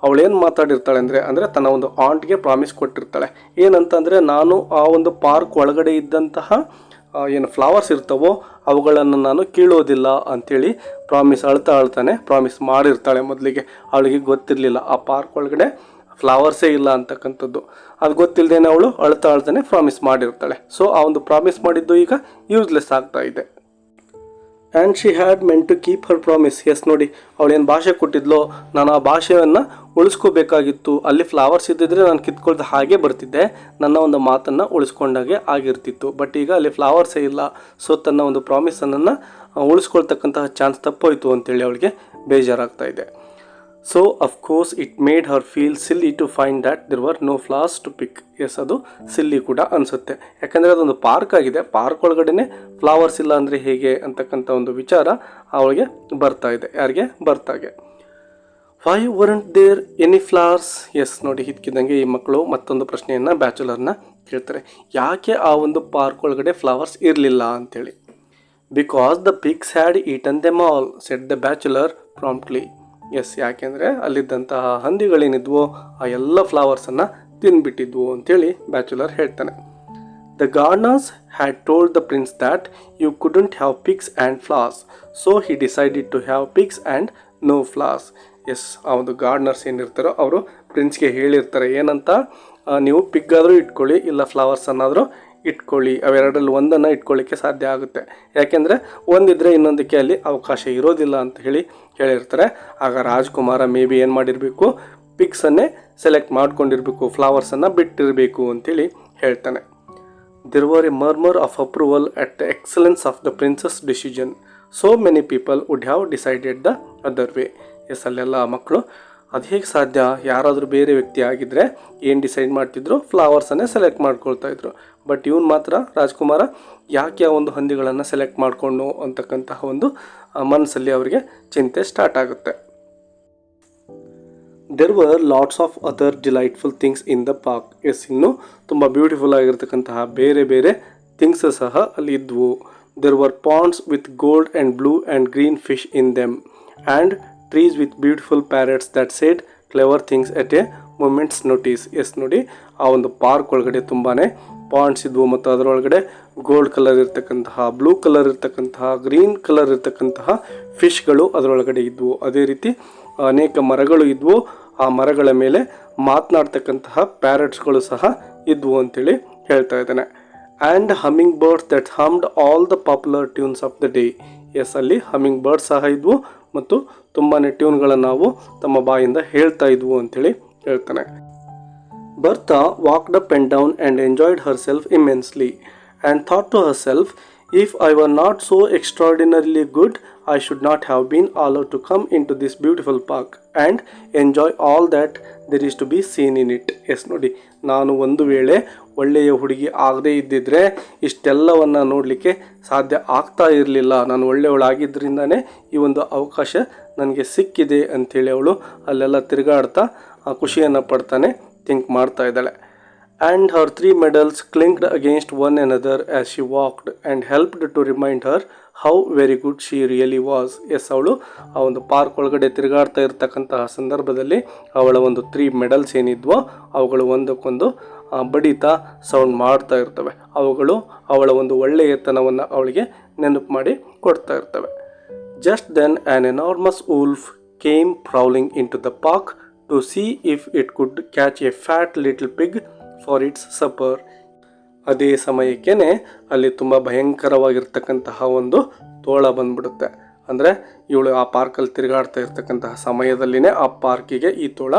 ಅವಳೇನು ಮಾತಾಡಿರ್ತಾಳೆ ಅಂದರೆ ತನ್ನ ಒಂದು ಆಂಟ್ಗೆ ಪ್ರಾಮಿಸ್ ಕೊಟ್ಟಿರ್ತಾಳೆ. ಏನಂತಂದರೆ, ನಾನು ಆ ಒಂದು ಪಾರ್ಕ್ ಒಳಗಡೆ ಇದ್ದಂತಹ ಏನು ಫ್ಲವರ್ಸ್ ಇರ್ತವೋ ಅವುಗಳನ್ನು ನಾನು ಕೀಳೋದಿಲ್ಲ ಅಂಥೇಳಿ ಅಳ್ತಾನೆ ಪ್ರಾಮಿಸ್ ಮಾಡಿರ್ತಾಳೆ. ಮೊದಲಿಗೆ ಅವಳಿಗೆ ಗೊತ್ತಿರಲಿಲ್ಲ ಆ ಪಾರ್ಕ್ ಒಳಗಡೆ ಫ್ಲವರ್ಸೇ ಇಲ್ಲ ಅಂತಕ್ಕಂಥದ್ದು. ಅದು ಗೊತ್ತಿಲ್ಲದೇನೆ ಅವಳು ಅಳ್ತಾನೆ ಪ್ರಾಮಿಸ್ ಮಾಡಿರ್ತಾಳೆ. ಸೊ ಆ ಒಂದು ಪ್ರಾಮಿಸ್ ಮಾಡಿದ್ದು ಈಗ ಯೂಸ್ಲೆಸ್ ಆಗ್ತಾ ಇದೆ. And she had meant to keep her promise. Yes, ನೋಡಿ ಅವಳೇನು ಭಾಷೆ ಕೊಟ್ಟಿದ್ಲೋ ನಾನು ಆ ಭಾಷೆಯನ್ನು ಉಳಿಸ್ಕೋಬೇಕಾಗಿತ್ತು. ಅಲ್ಲಿ ಫ್ಲವರ್ಸ್ ಇದ್ದಿದ್ರೆ ನಾನು ಕಿತ್ಕೊಳ್ದ ಹಾಗೆ ಬರ್ತಿದ್ದೆ, ನನ್ನ ಒಂದು ಮಾತನ್ನು ಉಳಿಸ್ಕೊಂಡಾಗೆ ಆಗಿರ್ತಿತ್ತು. ಬಟ್ ಈಗ ಅಲ್ಲಿ ಫ್ಲವರ್ಸೇ ಇಲ್ಲ. ಸೊ ತನ್ನ ಒಂದು ಪ್ರಾಮಿಸನ್ನು ಉಳಿಸ್ಕೊಳ್ತಕ್ಕಂತಹ ಚಾನ್ಸ್ ತಪ್ಪೋಯ್ತು ಅಂತೇಳಿ ಅವಳಿಗೆ ಬೇಜಾರಾಗ್ತಾ ಇದೆ. So of course it made her feel silly to find that there were no flowers to pick. Yes, ಅದು ಸಿಲ್ಲಿ ಕೂಡ ಅನಿಸುತ್ತೆ. ಯಾಕಂದರೆ ಅದೊಂದು ಪಾರ್ಕ್ ಆಗಿದೆ, ಪಾರ್ಕ್ ಒಳಗಡೆ ಫ್ಲವರ್ಸ್ ಇಲ್ಲ ಅಂದರೆ ಹೇಗೆ ಅಂತಕ್ಕಂಥ ಒಂದು ವಿಚಾರ ಅವಳಿಗೆ ಬರ್ತಾ ಇದೆ. ಯಾರಿಗೆ? ಬರ್ತಾಗೆ. Why weren't there any flowers? Yes, ನೋಡಿ ಇದ್ಕಿದ್ದಂಗೆ ಈ ಮಕ್ಕಳು ಮತ್ತೊಂದು ಪ್ರಶ್ನೆಯನ್ನು ಬ್ಯಾಚುಲರ್ನ ಕೇಳ್ತಾರೆ. ಯಾಕೆ ಆ ಒಂದು ಪಾರ್ಕ್ ಒಳಗಡೆ ಫ್ಲವರ್ಸ್ ಇರಲಿಲ್ಲ ಅಂಥೇಳಿ. Because the pigs had eaten them all, said the bachelor promptly. Yes, ಯಾಕೆಂದರೆ ಅಲ್ಲಿದ್ದಂತಹ ಹಂದಿಗಳೇನಿದ್ವೋ ಆ ಎಲ್ಲ ಫ್ಲವರ್ಸನ್ನು ತಿಂದುಬಿಟ್ಟಿದ್ವು ಅಂತೇಳಿ ಬ್ಯಾಚುಲರ್ ಹೇಳ್ತಾನೆ. The gardeners had told the prince that you couldn't have pigs and flowers, so he decided to have pigs and no flowers. Yes, ಆ ಒಂದು Gardner's ಏನಿರ್ತಾರೋ ಅವರು ಪ್ರಿನ್ಸ್ಗೆ ಹೇಳಿರ್ತಾರೆ ಏನಂತ, ನೀವು ಪಿಗ್ ಆದರೂ ಇಟ್ಕೊಳ್ಳಿ, ಇಲ್ಲ ಫ್ಲವರ್ಸ್ ಅನ್ನಾದರೂ ಇಟ್ಕೊಳ್ಳಿ, ಅವೆರಡರಲ್ಲಿ ಒಂದನ್ನು ಇಟ್ಕೊಳ್ಳಿಕ್ಕೆ ಸಾಧ್ಯ ಆಗುತ್ತೆ. ಯಾಕೆಂದರೆ ಒಂದಿದ್ರೆ ಇನ್ನೊಂದಕ್ಕೆ ಅಲ್ಲಿ ಅವಕಾಶ ಇರೋದಿಲ್ಲ ಅಂತ ಹೇಳಿರ್ತಾರೆ. ಆಗ ರಾಜ್ಕುಮಾರ ಮೇ ಬಿ ಏನು ಮಾಡಿರಬೇಕು, ಪಿಗ್ಸನ್ನೇ ಸೆಲೆಕ್ಟ್ ಮಾಡ್ಕೊಂಡಿರಬೇಕು, ಫ್ಲವರ್ಸನ್ನು ಬಿಟ್ಟಿರಬೇಕು ಅಂತೇಳಿ ಹೇಳ್ತಾನೆ. There were a murmur of approval at the excellence of the prince's decision. So many people would have decided the other way. Yes, ಅಲ್ಲೆಲ್ಲ ಮಕ್ಕಳು ಅದು ಹೇಗೆ ಸಾಧ್ಯ, ಯಾರಾದರೂ ಬೇರೆ ವ್ಯಕ್ತಿ ಆಗಿದ್ದರೆ ಏನು ಡಿಸೈಡ್ ಮಾಡ್ತಿದ್ರು, ಫ್ಲವರ್ಸನ್ನೇ ಸೆಲೆಕ್ಟ್ ಮಾಡ್ಕೊಳ್ತಾ ಇದ್ರು. ಬಟ್ ಇವನು ಮಾತ್ರ ರಾಜ್ಕುಮಾರ ಯಾಕೆ ಆ ಒಂದು ಹಂದಿಗಳನ್ನು ಸೆಲೆಕ್ಟ್ ಮಾಡಿಕೊಂಡು ಅಂತಕ್ಕಂತಹ ಒಂದು ಮನಸ್ಸಲ್ಲಿ ಅವರಿಗೆ ಚಿಂತೆ ಸ್ಟಾರ್ಟ್ ಆಗುತ್ತೆ. There were lots of other delightful things in the park. Yes, ಇನ್ನು ತುಂಬ ಬ್ಯೂಟಿಫುಲ್ ಆಗಿರ್ತಕ್ಕಂತಹ ಬೇರೆ ಬೇರೆ ಥಿಂಗ್ಸ್ ಸಹ ಅಲ್ಲಿ ಇದ್ವು. There were ponds with gold and blue and green fish in them and trees with beautiful parrots that said clever things at a moment's notice. Yes ನೋಡಿ, ಆ ಒಂದು ಪಾರ್ಕ್ ಒಳಗಡೆ ತುಂಬಾ ಪಾಂಡ್ಸ್ ಇದ್ವು ಮತ್ತು ಅದರೊಳಗಡೆ ಗೋಲ್ಡ್ ಕಲರ್ ಇರ್ತಕ್ಕಂತಹ, ಬ್ಲೂ ಕಲರ್ ಇರ್ತಕ್ಕಂತಹ, ಗ್ರೀನ್ ಕಲರ್ ಇರ್ತಕ್ಕಂತಹ ಫಿಶ್ಗಳು ಅದರೊಳಗಡೆ ಇದ್ವು. ಅದೇ ರೀತಿ ಅನೇಕ ಮರಗಳು ಇದ್ವು. ಆ ಮರಗಳ ಮೇಲೆ ಮಾತನಾಡ್ತಕ್ಕಂತಹ ಪ್ಯಾರೆಟ್ಸ್ಗಳು ಸಹ ಇದ್ವು ಅಂತೇಳಿ ಹೇಳ್ತಾ ಇದ್ದಾನೆ. And humming birds that hummed all the popular tunes of the day. Yes, ಅಲ್ಲಿ ಹಮ್ಮಿಂಗ್ ಬರ್ಡ್ಸ್ ಸಹ ಇದ್ವು ಮತ್ತು ತುಂಬಾ ಟ್ಯೂನ್ಗಳನ್ನು ನಾವು ತಮ್ಮ ಬಾಯಿಂದ ಹೇಳ್ತಾ ಇದ್ವು ಅಂತೇಳಿ ಹೇಳ್ತಾನೆ. Bertha walked up and down and enjoyed herself immensely and thought to herself, if I were not so extraordinarily good, I should not have been allowed to come into this beautiful park and enjoy all that there is to be seen in it. Yes ನೋಡಿ, ನಾನು ಒಂದು ವೇಳೆ ಒಳ್ಳೆಯ ಹುಡುಗಿ ಆಗದೇ ಇದ್ದಿದ್ರೆ ಇಷ್ಟೆಲ್ಲವನ್ನು ನೋಡಲಿಕ್ಕೆ ಸಾಧ್ಯ ಆಗ್ತಾ ಇರಲಿಲ್ಲ. ನಾನು ಒಳ್ಳೆಯವಳಾಗಿದ್ದರಿಂದನೇ ಈ ಒಂದು ಅವಕಾಶ ನನಗೆ ಸಿಕ್ಕಿದೆ ಅಂಥೇಳಿ ಅವಳು ಅಲ್ಲೆಲ್ಲ ತಿರುಗಾಡ್ತಾ ಖುಷಿಯನ್ನು ಪಡ್ತಾನೆ ಥಿಂಕ್ ಮಾಡ್ತಾ ಇದ್ದಾಳೆ. And her 3 medals clinked against one another as she walked and helped to remind her how very good she really was. Yes, ಅವಳು ಆ ಒಂದು ಪಾರ್ಕ್ ಒಳಗಡೆ ತಿರುಗಾಡ್ತಾ ಇರ್ತಕ್ಕಂತಹ ಸಂದರ್ಭದಲ್ಲಿ ಅವಳ ಒಂದು 3 medals ಏನಿದ್ವೋ ಅವುಗಳು ಒಂದಕ್ಕೊಂದು ಬಡಿತಾ ಸೌಂಡ್ ಮಾಡ್ತಾ ಇರ್ತವೆ. ಅವುಗಳು ಅವಳ ಒಂದು ಒಳ್ಳೆಯತನವನ್ನು ಅವಳಿಗೆ ನೆನಪು ಮಾಡಿ ಕೊಡ್ತಾ ಇರ್ತವೆ. Just then an enormous wolf came prowling into the park to see if it could catch a fat little pig for its supper. ಅದೇ ಸಮಯಕ್ಕೇ ಅಲ್ಲಿ ತುಂಬ ಭಯಂಕರವಾಗಿರ್ತಕ್ಕಂತಹ ಒಂದು ತೋಳ ಬಂದ್ಬಿಡುತ್ತೆ. ಅಂದರೆ ಇವಳು ಆ ಪಾರ್ಕಲ್ಲಿ ತಿರುಗಾಡ್ತಾ ಇರ್ತಕ್ಕಂತಹ ಸಮಯದಲ್ಲಿನೇ ಆ ಪಾರ್ಕಿಗೆ ಈ ತೋಳ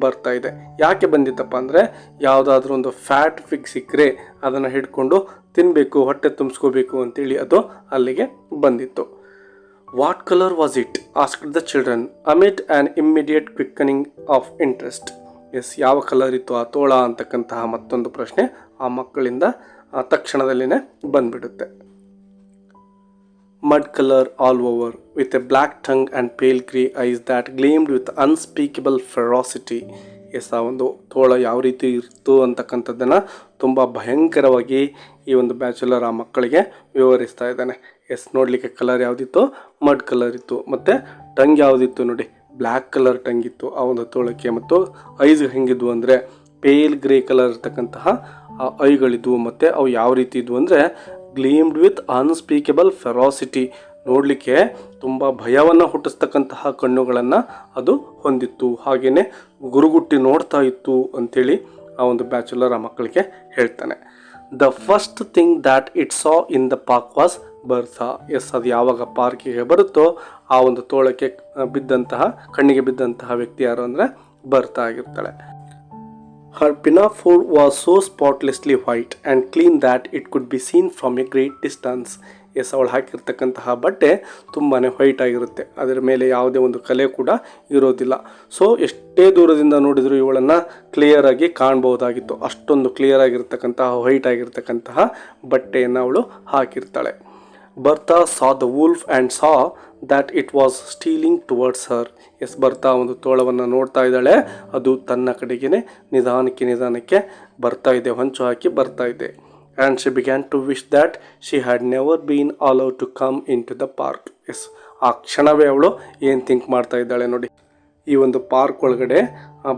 ಬರ್ತಾ ಇದೆ. ಯಾಕೆ ಬಂದಿತ್ತಪ್ಪ ಅಂದರೆ, ಯಾವುದಾದ್ರೂ ಒಂದು ಫ್ಯಾಟ್ ಫಿಗ್ ಸಿಕ್ಕರೆ ಅದನ್ನು ಹಿಡ್ಕೊಂಡು ತಿನ್ನಬೇಕು, ಹೊಟ್ಟೆ ತುಂಬಿಸ್ಕೋಬೇಕು ಅಂತೇಳಿ ಅದು ಅಲ್ಲಿಗೆ ಬಂದಿತ್ತು. What color was it? asked the children amid an immediate quickening of interest. Yes, ಯಾವ ಕಲರ್ ಇತ್ತು ಆ ತೋಳ ಅಂತಕ್ಕಂತಹ ಮತ್ತೊಂದು ಪ್ರಶ್ನೆ ಆ ಮಕ್ಕಳಿಂದ ತಕ್ಷಣದಲ್ಲಿನೇ ಬಂದ್ಬಿಡುತ್ತೆ. Mud colour all over with a black tongue and pale grey eyes that gleamed with unspeakable ferocity. Yes, ಆ ಒಂದು ತೋಳ ಯಾವ ರೀತಿ ಇತ್ತು ಅಂತಕ್ಕಂಥದ್ದನ್ನು ತುಂಬ ಭಯಂಕರವಾಗಿ ಈ ಒಂದು ಬ್ಯಾಚುಲರ್ ಆ ಮಕ್ಕಳಿಗೆ ವಿವರಿಸ್ತಾ ಇದ್ದಾನೆ. ಎಸ್, ನೋಡಲಿಕ್ಕೆ ಕಲರ್ ಯಾವುದಿತ್ತು? ಮಡ್ ಕಲರ್ ಇತ್ತು. ಮತ್ತು ಟಂಗ್ ಯಾವುದಿತ್ತು ನೋಡಿ, ಬ್ಲ್ಯಾಕ್ ಕಲರ್ ಟಂಗ್ ಇತ್ತು ಆ ಒಂದು ತೋಳಕ್ಕೆ. ಮತ್ತು ಐಸ್ ಹೆಂಗಿದ್ವು ಅಂದರೆ ಪೇಲ್ ಗ್ರೇ ಕಲರ್ ಇರ್ತಕ್ಕಂತಹ ಆ ಐಗಳಿದ್ವು. ಮತ್ತು ಅವು ಯಾವ ರೀತಿ ಇದ್ವು ಅಂದರೆ ಗ್ಲೇಮ್ಡ್ ವಿತ್ ಅನ್ಸ್ಪೀಕಬಲ್ ಫೆರಾಸಿಟಿ, ನೋಡಲಿಕ್ಕೆ ತುಂಬ ಭಯವನ್ನು ಹುಟ್ಟಿಸ್ತಕ್ಕಂತಹ ಕಣ್ಣುಗಳನ್ನು ಅದು ಹೊಂದಿತ್ತು. ಹಾಗೆಯೇ ಗುರುಗುಟ್ಟಿ ನೋಡ್ತಾ ಇತ್ತು ಅಂಥೇಳಿ ಆ ಒಂದು ಬ್ಯಾಚುಲರ್ ಆ ಮಕ್ಕಳಿಗೆ ಹೇಳ್ತಾನೆ. The first thing that it saw in the park was ಬರ್ತಾ. ಎಸ್, ಅದು ಯಾವಾಗ ಪಾರ್ಕಿಗೆ ಬರುತ್ತೋ ಆ ಒಂದು ತೋಳಕ್ಕೆ ಕಣ್ಣಿಗೆ ಬಿದ್ದಂತಹ ವ್ಯಕ್ತಿ ಯಾರು ಅಂದರೆ ಬರ್ತಾ ಆಗಿರ್ತಾಳೆ. Her pinafore was so spotlessly white and clean that it could be seen from a great distance. Yes, ಅವಳು ಹಾಕಿರ್ತಕ್ಕಂತಹ ಬಟ್ಟೆ ತುಂಬಾ ವೈಟ್ ಆಗಿರುತ್ತೆ, ಅದರ ಮೇಲೆ ಯಾವುದೇ ಒಂದು ಕಲೆ ಕೂಡ ಇರೋದಿಲ್ಲ. ಸೊ ಎಷ್ಟೇ ದೂರದಿಂದ ನೋಡಿದರೂ ಇವಳನ್ನು ಕ್ಲಿಯರಾಗಿ ಕಾಣ್ಬೋದಾಗಿತ್ತು. ಅಷ್ಟೊಂದು ಕ್ಲಿಯರ್ ಆಗಿರ್ತಕ್ಕಂತಹ ವೈಟ್ ಆಗಿರ್ತಕ್ಕಂತಹ ಬಟ್ಟೆಯನ್ನು ಅವಳು ಹಾಕಿರ್ತಾಳೆ. Bertha saw the wolf and saw that it was stealing towards her. Yes, Bertha ಒಂದು ತೋಳವನ್ನು ನೋಡ್ತಾ ಇದ್ದಾಳೆ, ಅದು ತನ್ನ ಕಡೆಗೇ ನಿಧಾನಕ್ಕೆ ಬರ್ತಾ ಇದೆ, ಹೊಂಚು ಹಾಕಿ ಬರ್ತಾ ಇದೆ. And she began to wish that she had never been allowed to come into the park. Yes, ಆ ಕ್ಷಣವೇ ಅವಳು ಏನು ಥಿಂಕ್ ಮಾಡ್ತಾ ಇದ್ದಾಳೆ ನೋಡಿ, ಈ ಒಂದು ಪಾರ್ಕ್ ಒಳಗಡೆ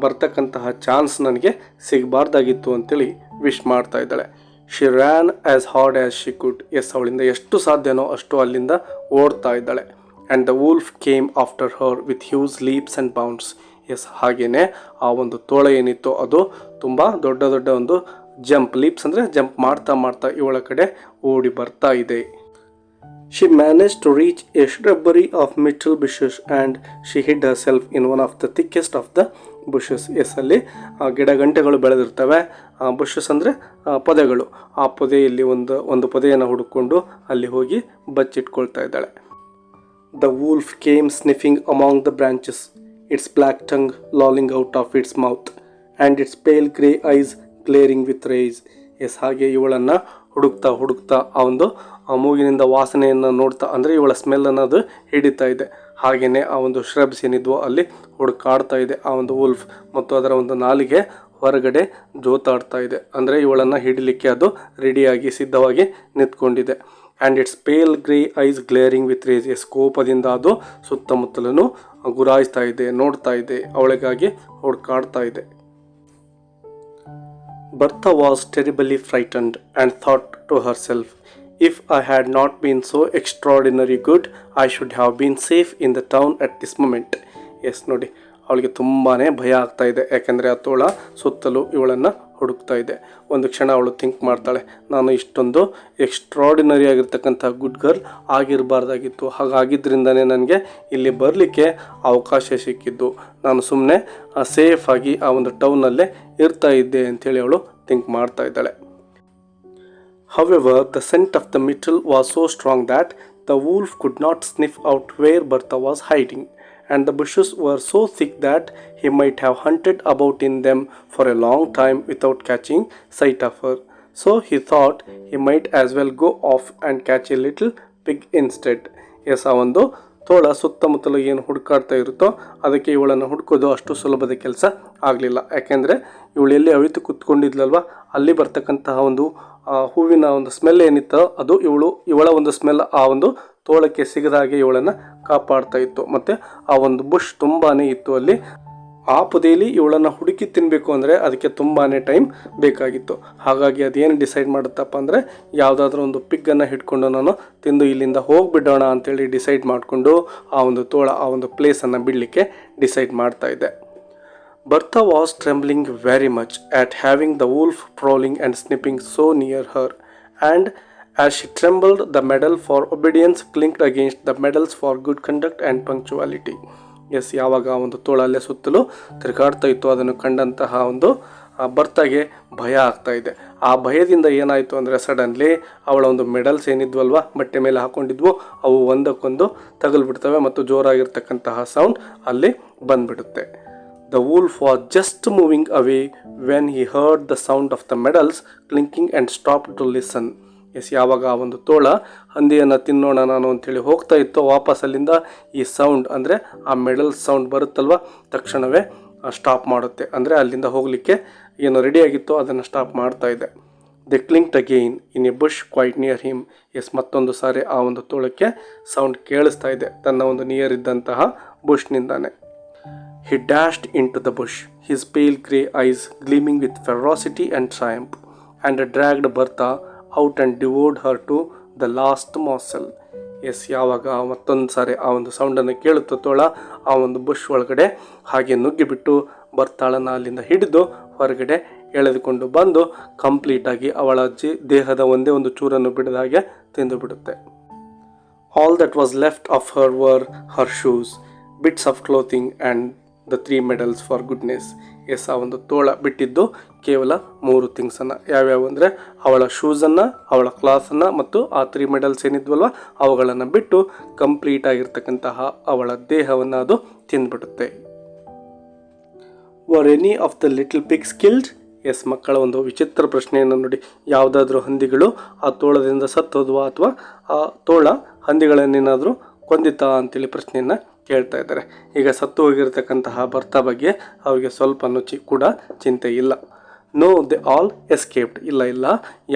ಬರ್ತಕ್ಕಂತಹ ಚಾನ್ಸ್ ನನಗೆ ಸಿಗಬಾರ್ದಾಗಿತ್ತು ಅಂತೇಳಿ ವಿಶ್ ಮಾಡ್ತಾ ಇದ್ದಾಳೆ. She ran as hard as she could. Yes, ಅವಳಿಂದ ಎಷ್ಟು ಸಾಧ್ಯನೋ ಅಷ್ಟು ಅಲ್ಲಿಂದ ಓಡ್ತಾ ಇದ್ದಾಳೆ. And the wolf came after her with huge leaps and bounds. Yes, ಹಾಗೆಯೇ ಆ ಒಂದು ತೋಳ ಏನಿತ್ತು ಅದು ತುಂಬ ದೊಡ್ಡ ಒಂದು ಲೀಪ್ಸ್ ಅಂದರೆ ಜಂಪ್ ಮಾಡ್ತಾ ಇವಳ ಕಡೆ ಓಡಿ ಬರ್ತಾ ಇದೆ. She managed to reach a shrubbery of myrtle bushes and she hid herself in one of the thickest of the bushes. Yes, ಅಲ್ಲಿ ಗಿಡ ಗಂಟೆಗಳು ಬೆಳೆದಿರ್ತವೆ. ಬುಷಸ್ ಅಂದರೆ ಪೊದೆಗಳು. ಆ ಪೊದೆಯಲ್ಲಿ ಒಂದು ಪೊದೆಯನ್ನು ಹುಡುಕೊಂಡು ಅಲ್ಲಿ ಹೋಗಿ ಬಚ್ಚಿಟ್ಕೊಳ್ತಾ ಇದ್ದಾಳೆ. The wolf came sniffing among the branches, its black tongue lolling out of its mouth and its pale grey eyes glaring with rage. Yes ಹಾಗೆ ಇವಳನ್ನು ಹುಡುಕ್ತಾ ಹುಡುಕ್ತಾ ಆ ಒಂದು ಮೂಗಿನಿಂದ ವಾಸನೆಯನ್ನು ನೋಡ್ತಾ ಅಂದರೆ ಇವಳ ಸ್ಮೆಲ್ಲನ್ನು ಅದು ಹಿಡಿತಾ ಇದೆ. ಹಾಗೆಯೇ ಆ ಒಂದು ಶ್ರಬ್ಸ್ ಏನಿದ್ವೋ ಅಲ್ಲಿ ಹುಡುಕಾಡ್ತಾ ಇದೆ ಆ ಒಂದು ವುಲ್ಫ್, ಮತ್ತು ಅದರ ಒಂದು ನಾಲಿಗೆ ಹೊರಗಡೆ ಜೋತಾಡ್ತಾ ಇದೆ. ಅಂದರೆ ಇವಳನ್ನು ಹಿಡಿಲಿಕ್ಕೆ ಅದು ರೆಡಿಯಾಗಿ ಸಿದ್ಧವಾಗಿ ನಿಂತ್ಕೊಂಡಿದೆ. And its pale grey eyes glaring with rage. ಕೋಪದಿಂದ ಅದು ಸುತ್ತಮುತ್ತಲೂ ಗುರಾಯಿಸ್ತಾ ಇದೆ, ನೋಡ್ತಾ ಇದೆ, ಅವಳಿಗಾಗಿ ಹುಡುಕಾಡ್ತಾ ಇದೆ. Bertha was terribly frightened and thought to herself, if I had not been so extraordinarily good, I should have been safe in the town at this moment. Yes ನೋಡಿ, ಅವಳಿಗೆ ತುಂಬಾ ಭಯ ಆಗ್ತಾ ಇದೆ. ಯಾಕೆಂದರೆ ಆ ತೋಳ ಸುತ್ತಲೂ ಇವಳನ್ನು ಹುಡುಕ್ತಾ ಇದೆ. ಒಂದು ಕ್ಷಣ ಅವಳು ಥಿಂಕ್ ಮಾಡ್ತಾಳೆ, ನಾನು ಇಷ್ಟೊಂದು ಎಕ್ಸ್ಟ್ರಾಡಿನರಿ ಆಗಿರ್ತಕ್ಕಂಥ ಗುಡ್ ಗರ್ಲ್ ಆಗಿರಬಾರ್ದಾಗಿತ್ತು. ಹಾಗಾಗಿದ್ದರಿಂದನೇ ನನಗೆ ಇಲ್ಲಿ ಬರಲಿಕ್ಕೆ ಅವಕಾಶ ಸಿಕ್ಕಿದ್ದು. ನಾನು ಸುಮ್ಮನೆ ಸೇಫಾಗಿ ಆ ಒಂದು ಟೌನಲ್ಲೇ ಇರ್ತಾ ಇದ್ದೆ ಅಂಥೇಳಿ ಅವಳು ಥಿಂಕ್ ಮಾಡ್ತಾ ಇದ್ದಾಳೆ. However, the scent of the myrtle was so strong that the wolf could not sniff out where Bertha was hiding, and the bushes were so thick that he might have hunted about in them for a long time without catching sight of her. So he thought he might as well go off and catch a little pig instead. Yes, ಆ ಒಂದು ತೋಳ ಸುತ್ತಮುತ್ತಲು ಏನು ಹುಡುಕಾಡ್ತಾ ಇರುತ್ತೋ ಅದಕ್ಕೆ ಇವಳನ್ನು ಹುಡುಕೋದು ಅಷ್ಟು ಸುಲಭದ ಕೆಲಸ ಆಗಲಿಲ್ಲ. ಯಾಕೆಂದರೆ ಇವಳು ಎಲ್ಲಿ ಅವಿತು ಕೂತ್ಕೊಂಡಿದ್ಲಲ್ವ, ಅಲ್ಲಿ ಬರ್ತಕ್ಕಂತಹ ಒಂದು ಹೂವಿನ ಒಂದು ಸ್ಮೆಲ್ ಏನಿತ್ತೋ ಅದು ಇವಳ ಒಂದು ಸ್ಮೆಲ್ ಆ ಒಂದು ತೋಳಕ್ಕೆ ಸಿಗದ ಹಾಗೆ ಇವಳನ್ನು ಕಾಪಾಡ್ತಾ ಇತ್ತು. ಮತ್ತು ಆ ಒಂದು ಬುಷ್ ತುಂಬಾ ಇತ್ತು ಅಲ್ಲಿ. ಆ ಪೊದೆಯಲ್ಲಿ ಇವಳನ್ನು ಹುಡುಕಿ ತಿನ್ನಬೇಕು ಅಂದರೆ ಅದಕ್ಕೆ ತುಂಬಾ ಟೈಮ್ ಬೇಕಾಗಿತ್ತು. ಹಾಗಾಗಿ ಅದೇನು ಡಿಸೈಡ್ ಮಾಡುತ್ತಪ್ಪ ಅಂದರೆ, ಯಾವುದಾದ್ರೂ ಒಂದು ಪಿಗ್ಗನ್ನು ಹಿಡ್ಕೊಂಡು ನಾನು ತಿಂದು ಇಲ್ಲಿಂದ ಹೋಗಿಬಿಡೋಣ ಅಂತೇಳಿ ಡಿಸೈಡ್ ಮಾಡಿಕೊಂಡು ಆ ಒಂದು ತೋಳ ಆ ಒಂದು ಪ್ಲೇಸನ್ನು ಬಿಡಲಿಕ್ಕೆ ಡಿಸೈಡ್ ಮಾಡ್ತಾ ಇದೆ. Bertha was trembling very much at having the wolf prowling and sniffing so near her, and as she trembled, the medal for obedience clinked against the medals for good conduct and punctuality. Yes, ಯಾವಾಗ ಆ ಒಂದು ತೋಳ ಅಲ್ಲೇ ಸುತ್ತಲೂ ತಿರುಗಾಡ್ತಾ ಇತ್ತು ಅದನ್ನು ಕಂಡಂತಹ ಒಂದು ಬರ್ತಾಗೆ ಭಯ ಆಗ್ತಾ ಇದೆ. ಆ ಭಯದಿಂದ ಏನಾಯಿತು ಅಂದರೆ, ಸಡನ್ಲಿ ಅವಳ ಒಂದು ಮೆಡಲ್ಸ್ ಏನಿದ್ವಲ್ವ ಬಟ್ಟೆ ಮೇಲೆ ಹಾಕ್ಕೊಂಡಿದ್ವು ಅವು ಒಂದಕ್ಕೊಂದು ತಗಲ್ಬಿಡ್ತವೆ ಮತ್ತು ಜೋರಾಗಿರ್ತಕ್ಕಂತಹ ಸೌಂಡ್ ಅಲ್ಲಿ ಬಂದ್ಬಿಡುತ್ತೆ. The wolf was just moving away when he heard the sound of the medals clinking and stopped to listen. Yes, ಯಾವಾಗ ಆ ಒಂದು ತೋಳ ಹಂದಿಯನ್ನು ತಿನ್ನೋಣ ನಾನು ಅಂಥೇಳಿ ಹೋಗ್ತಾ ಇತ್ತು, ವಾಪಸ್ ಅಲ್ಲಿಂದ ಈ ಸೌಂಡ್ ಅಂದರೆ ಆ ಮೆಡಲ್ ಸೌಂಡ್ ಬರುತ್ತಲ್ವ ತಕ್ಷಣವೇ ಸ್ಟಾಪ್ ಮಾಡುತ್ತೆ. ಅಂದರೆ ಅಲ್ಲಿಂದ ಹೋಗಲಿಕ್ಕೆ ಏನು ರೆಡಿಯಾಗಿತ್ತು ಅದನ್ನು ಸ್ಟಾಪ್ ಮಾಡ್ತಾ ಇದೆ. They clinked again in a bush quite near him. Yes, ಮತ್ತೊಂದು ಸಾರಿ ಆ ಒಂದು ತೋಳಕ್ಕೆ ಸೌಂಡ್ ಕೇಳಿಸ್ತಾ ಇದೆ ತನ್ನ ಒಂದು ನಿಯರ್ ಇದ್ದಂತಹ ಬುಷ್ನಿಂದಾನೆ. He dashed into the bush, his pale grey eyes gleaming with ferocity and triumph, and dragged Bertha out and devoured her to the last morsel. Yes, ಯಾವಾಗ ಮತ್ತೊಂದು ಸಾರಿ ಆ ಒಂದು ಸೌಂಡನ್ನು ಕೇಳುತ್ತೋ ತೋಳ ಆ ಒಂದು ಬುಷ್ ಒಳಗಡೆ ಹಾಗೆ ನುಗ್ಗಿಬಿಟ್ಟು ಬರ್ತಾಳನ್ನು ಅಲ್ಲಿಂದ ಹಿಡಿದು ಹೊರಗಡೆ ಎಳೆದುಕೊಂಡು ಬಂದು ಕಂಪ್ಲೀಟಾಗಿ ಅವಳ ದೇಹದ ಒಂದೇ ಒಂದು ಚೂರನ್ನು ಬಿಡದ ಹಾಗೆ ತಿಂದು ಬಿಡುತ್ತೆ. All that was left of her were her shoes, bits of clothing and the 3 medals for goodness. S, ಆ ಒಂದು ತೋಳ ಬಿಟ್ಟಿದ್ದು ಕೇವಲ 3 ಥಿಂಗ್ಸನ್ನು. ಯಾವ್ಯಾವು ಅಂದರೆ ಅವಳ ಶೂಸನ್ನು, ಅವಳ ಕ್ಲಾಸನ್ನು ಮತ್ತು ಆ 3 ಮೆಡಲ್ಸ್ ಏನಿದ್ವಲ್ವ ಅವುಗಳನ್ನು ಬಿಟ್ಟು ಕಂಪ್ಲೀಟ್ ಆಗಿರ್ತಕ್ಕಂತಹ ಅವಳ ದೇಹವನ್ನು ಅದು ತಿಂದ್ಬಿಡುತ್ತೆ. Were any of the little pigs killed? Yes, ಮಕ್ಕಳ ಒಂದು ವಿಚಿತ್ರ ಪ್ರಶ್ನೆಯನ್ನು ನೋಡಿ. ಯಾವುದಾದ್ರೂ ಹಂದಿಗಳು ಆ ತೋಳದಿಂದ ಸತ್ತೋದ್ವಾ ಅಥವಾ ಆ ತೋಳ ಹಂದಿಗಳನ್ನೇನಾದರೂ ಕೊಂದಿತಾ ಅಂತೇಳಿ ಪ್ರಶ್ನೆಯನ್ನು ಕೇಳ್ತಾ ಇದ್ದಾರೆ. ಈಗ ಸತ್ತು ಹೋಗಿರ್ತಕ್ಕಂತಹ ಬರ್ತಾ ಬಗ್ಗೆ ಅವರಿಗೆ ಸ್ವಲ್ಪ ಕೂಡ ಚಿಂತೆ ಇಲ್ಲ. ನೋ, ದೆ ಆಲ್ ಎಸ್ಕೇಪ್ಡ್. ಇಲ್ಲ,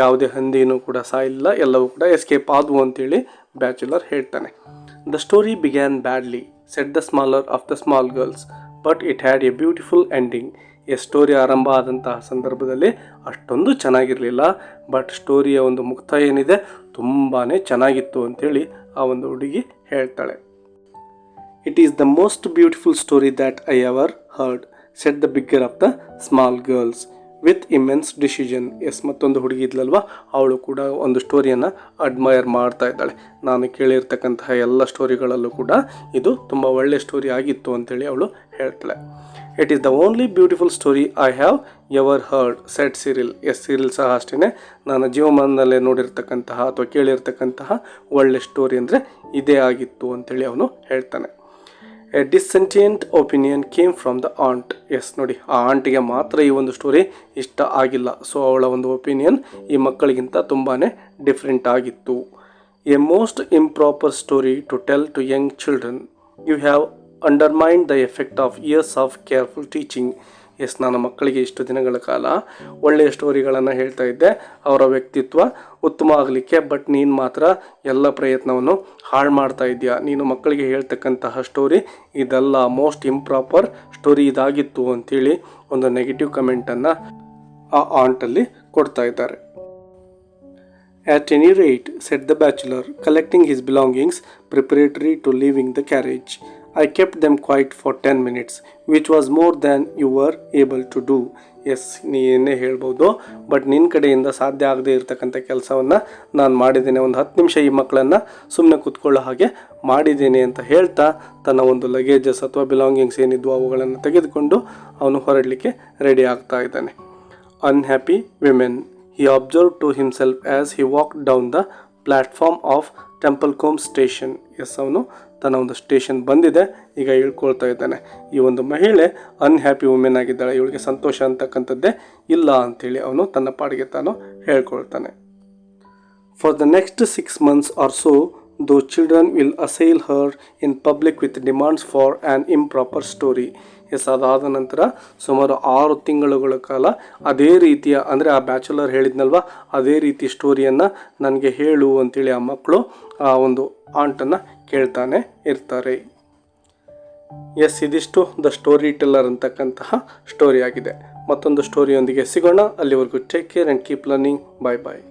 ಯಾವುದೇ ಹಂದಿನೂ ಕೂಡ ಸಾಯಿಲ್ಲ, ಎಲ್ಲವೂ ಕೂಡ ಎಸ್ಕೇಪ್ ಆದವು ಅಂತೇಳಿ ಬ್ಯಾಚುಲರ್ ಹೇಳ್ತಾನೆ. The story began badly, said the smaller of the small girls, but it had A beautiful ending. ಈ ಸ್ಟೋರಿ ಆರಂಭ ಆದಂತಹ ಸಂದರ್ಭದಲ್ಲಿ ಅಷ್ಟೊಂದು ಚೆನ್ನಾಗಿರಲಿಲ್ಲ, ಬಟ್ ಸ್ಟೋರಿಯ ಒಂದು ಮುಕ್ತಾಯ ಏನಿದೆ ತುಂಬಾ ಚೆನ್ನಾಗಿತ್ತು ಅಂಥೇಳಿ ಆ ಒಂದು ಹುಡುಗಿ ಹೇಳ್ತಾಳೆ. It is the most beautiful story that I ever heard, said the bigger of the small girls with immense decision. Yes, ಮತ್ತೊಂದು ಹುಡುಗಿ ಇದ್ಲಲ್ವ ಅವಳು ಕೂಡ ಒಂದು ಸ್ಟೋರಿಯನ್ನು ಅಡ್ಮೈರ್ ಮಾಡ್ತಾ ಇದ್ದಾಳೆ. ನಾನು ಕೇಳಿರ್ತಕ್ಕಂತಹ ಎಲ್ಲ ಸ್ಟೋರಿಗಳಲ್ಲೂ ಕೂಡ ಇದು ತುಂಬ ಒಳ್ಳೆಯ ಸ್ಟೋರಿ ಆಗಿತ್ತು ಅಂತೇಳಿ ಅವಳು ಹೇಳ್ತಾಳೆ. It is the only beautiful story I have ever heard, said Cyril. Yes, Cyril ಸಹ ಅಷ್ಟೇ ನಾನು ಜೀವಮಾನದಲ್ಲೇ ನೋಡಿರ್ತಕ್ಕಂತಹ ಅಥವಾ ಕೇಳಿರ್ತಕ್ಕಂತಹ ಒಳ್ಳೆ ಸ್ಟೋರಿ ಅಂದರೆ ಇದೇ ಆಗಿತ್ತು ಅಂತೇಳಿ ಅವನು ಹೇಳ್ತಾನೆ. A dissentient opinion came from the ant. Yes ನೋಡಿ, ಆ ಆಂಟಿಗೆ ಮಾತ್ರ ಈ ಒಂದು ಸ್ಟೋರಿ ಇಷ್ಟ ಆಗಿಲ್ಲ. ಸೊ ಅವಳ ಒಂದು ಒಪಿನಿಯನ್ ಈ ಮಕ್ಕಳಿಗಿಂತ ತುಂಬಾ ಡಿಫ್ರೆಂಟ್ ಆಗಿತ್ತು. A most improper story to tell to young children. You have undermined the effect of years of careful teaching. Yes, ನಾನು ಮಕ್ಕಳಿಗೆ ಇಷ್ಟು ದಿನಗಳ ಕಾಲ ಒಳ್ಳೆಯ ಸ್ಟೋರಿಗಳನ್ನು ಹೇಳ್ತಾ ಇದ್ದೆ, ಅವರ ವ್ಯಕ್ತಿತ್ವ ಉತ್ತಮ ಆಗಲಿಕ್ಕೆ. ಬಟ್ ನೀನು ಮಾತ್ರ ಎಲ್ಲ ಪ್ರಯತ್ನವನ್ನು ಹಾಳು ಮಾಡ್ತಾ ಇದೆಯಾ. ನೀನು ಮಕ್ಕಳಿಗೆ ಹೇಳ್ತಕ್ಕಂತಹ ಸ್ಟೋರಿ ಇದಲ್ಲ, ಮೋಸ್ಟ್ ಇಂಪ್ರಾಪರ್ ಸ್ಟೋರಿ ಇದಾಗಿತ್ತು ಅಂತೇಳಿ ಒಂದು ನೆಗೆಟಿವ್ ಕಮೆಂಟನ್ನು ಆ ಆಂಟಲ್ಲಿ ಕೊಡ್ತಾ ಇದ್ದಾರೆ. At any rate, said the bachelor, collecting his belongings preparatory to leaving the carriage, I kept them quiet for 10 minutes, which was more than you were able to do. Yes, ನೀನೇ ಹೇಳ್ಬೋದು, but ನಿನ್ನ ಕಡೆಯಿಂದ ಸಾಧ್ಯ ಆಗದೆ ಇರತಕ್ಕಂಥ ಕೆಲಸವನ್ನು ನಾನು ಮಾಡಿದ್ದೇನೆ. ಒಂದು 10 ನಿಮಿಷ ಈ ಮಕ್ಕಳನ್ನು ಸುಮ್ಮನೆ ಕೂತ್ಕೊಳ್ಳೋ ಹಾಗೆ ಮಾಡಿದ್ದೇನೆ ಅಂತ ಹೇಳ್ತಾ ತನ್ನ ಒಂದು ಲಗೇಜಸ್ ಅಥವಾ ಬಿಲಾಂಗಿಂಗ್ಸ್ ಏನಿದ್ವು ಅವುಗಳನ್ನು ತೆಗೆದುಕೊಂಡು ಅವನು ಹೊರಡಲಿಕ್ಕೆ ರೆಡಿ ಆಗ್ತಾ ಇದ್ದಾನೆ. Unhappy women, he observed to himself as he walked down the platform of Templecombe station. Yes, ಅವನು ತನ್ನ ಒಂದು ಸ್ಟೇಷನ್ ಬಂದಿದೆ, ಈಗ ಇಳ್ಕೊಳ್ತಾ ಇದ್ದಾನೆ. ಈ ಒಂದು ಮಹಿಳೆ ಅನ್ಹ್ಯಾಪಿ ವುಮೆನ್ ಆಗಿದ್ದಾಳೆ, ಇವಳಿಗೆ ಸಂತೋಷ ಅಂತಕ್ಕಂಥದ್ದೇ ಇಲ್ಲ ಅಂಥೇಳಿ ಅವನು ತನ್ನ ಪಾಡಿಗೆ ತಾನು ಹೇಳ್ಕೊಳ್ತಾನೆ. For the next 6 months or so, those children will assail her in public with demands for an improper story. Yes, ಅದಾದ ನಂತರ ಸುಮಾರು 6 ತಿಂಗಳುಗಳ ಕಾಲ ಅದೇ ರೀತಿಯ, ಅಂದರೆ ಆ ಬ್ಯಾಚುಲರ್ ಹೇಳಿದ್ನಲ್ವ, ಅದೇ ರೀತಿ ಸ್ಟೋರಿಯನ್ನು ನನಗೆ ಹೇಳು ಅಂತೇಳಿ ಆ ಮಕ್ಕಳು ಆ ಒಂದು ಆಂಟನ್ನು ಕೇಳ್ತಾನೆ ಇರ್ತಾರೆ. ಎಸ್, ಇದಿಷ್ಟು ದ ಸ್ಟೋರಿ ಟೆಲ್ಲರ್ ಅಂತಕ್ಕಂತಹ ಸ್ಟೋರಿ ಆಗಿದೆ. ಮತ್ತೊಂದು ಸ್ಟೋರಿಯೊಂದಿಗೆ ಸಿಗೋಣ. ಅಲ್ಲಿವರೆಗೂ take care and keep learning. Bye bye.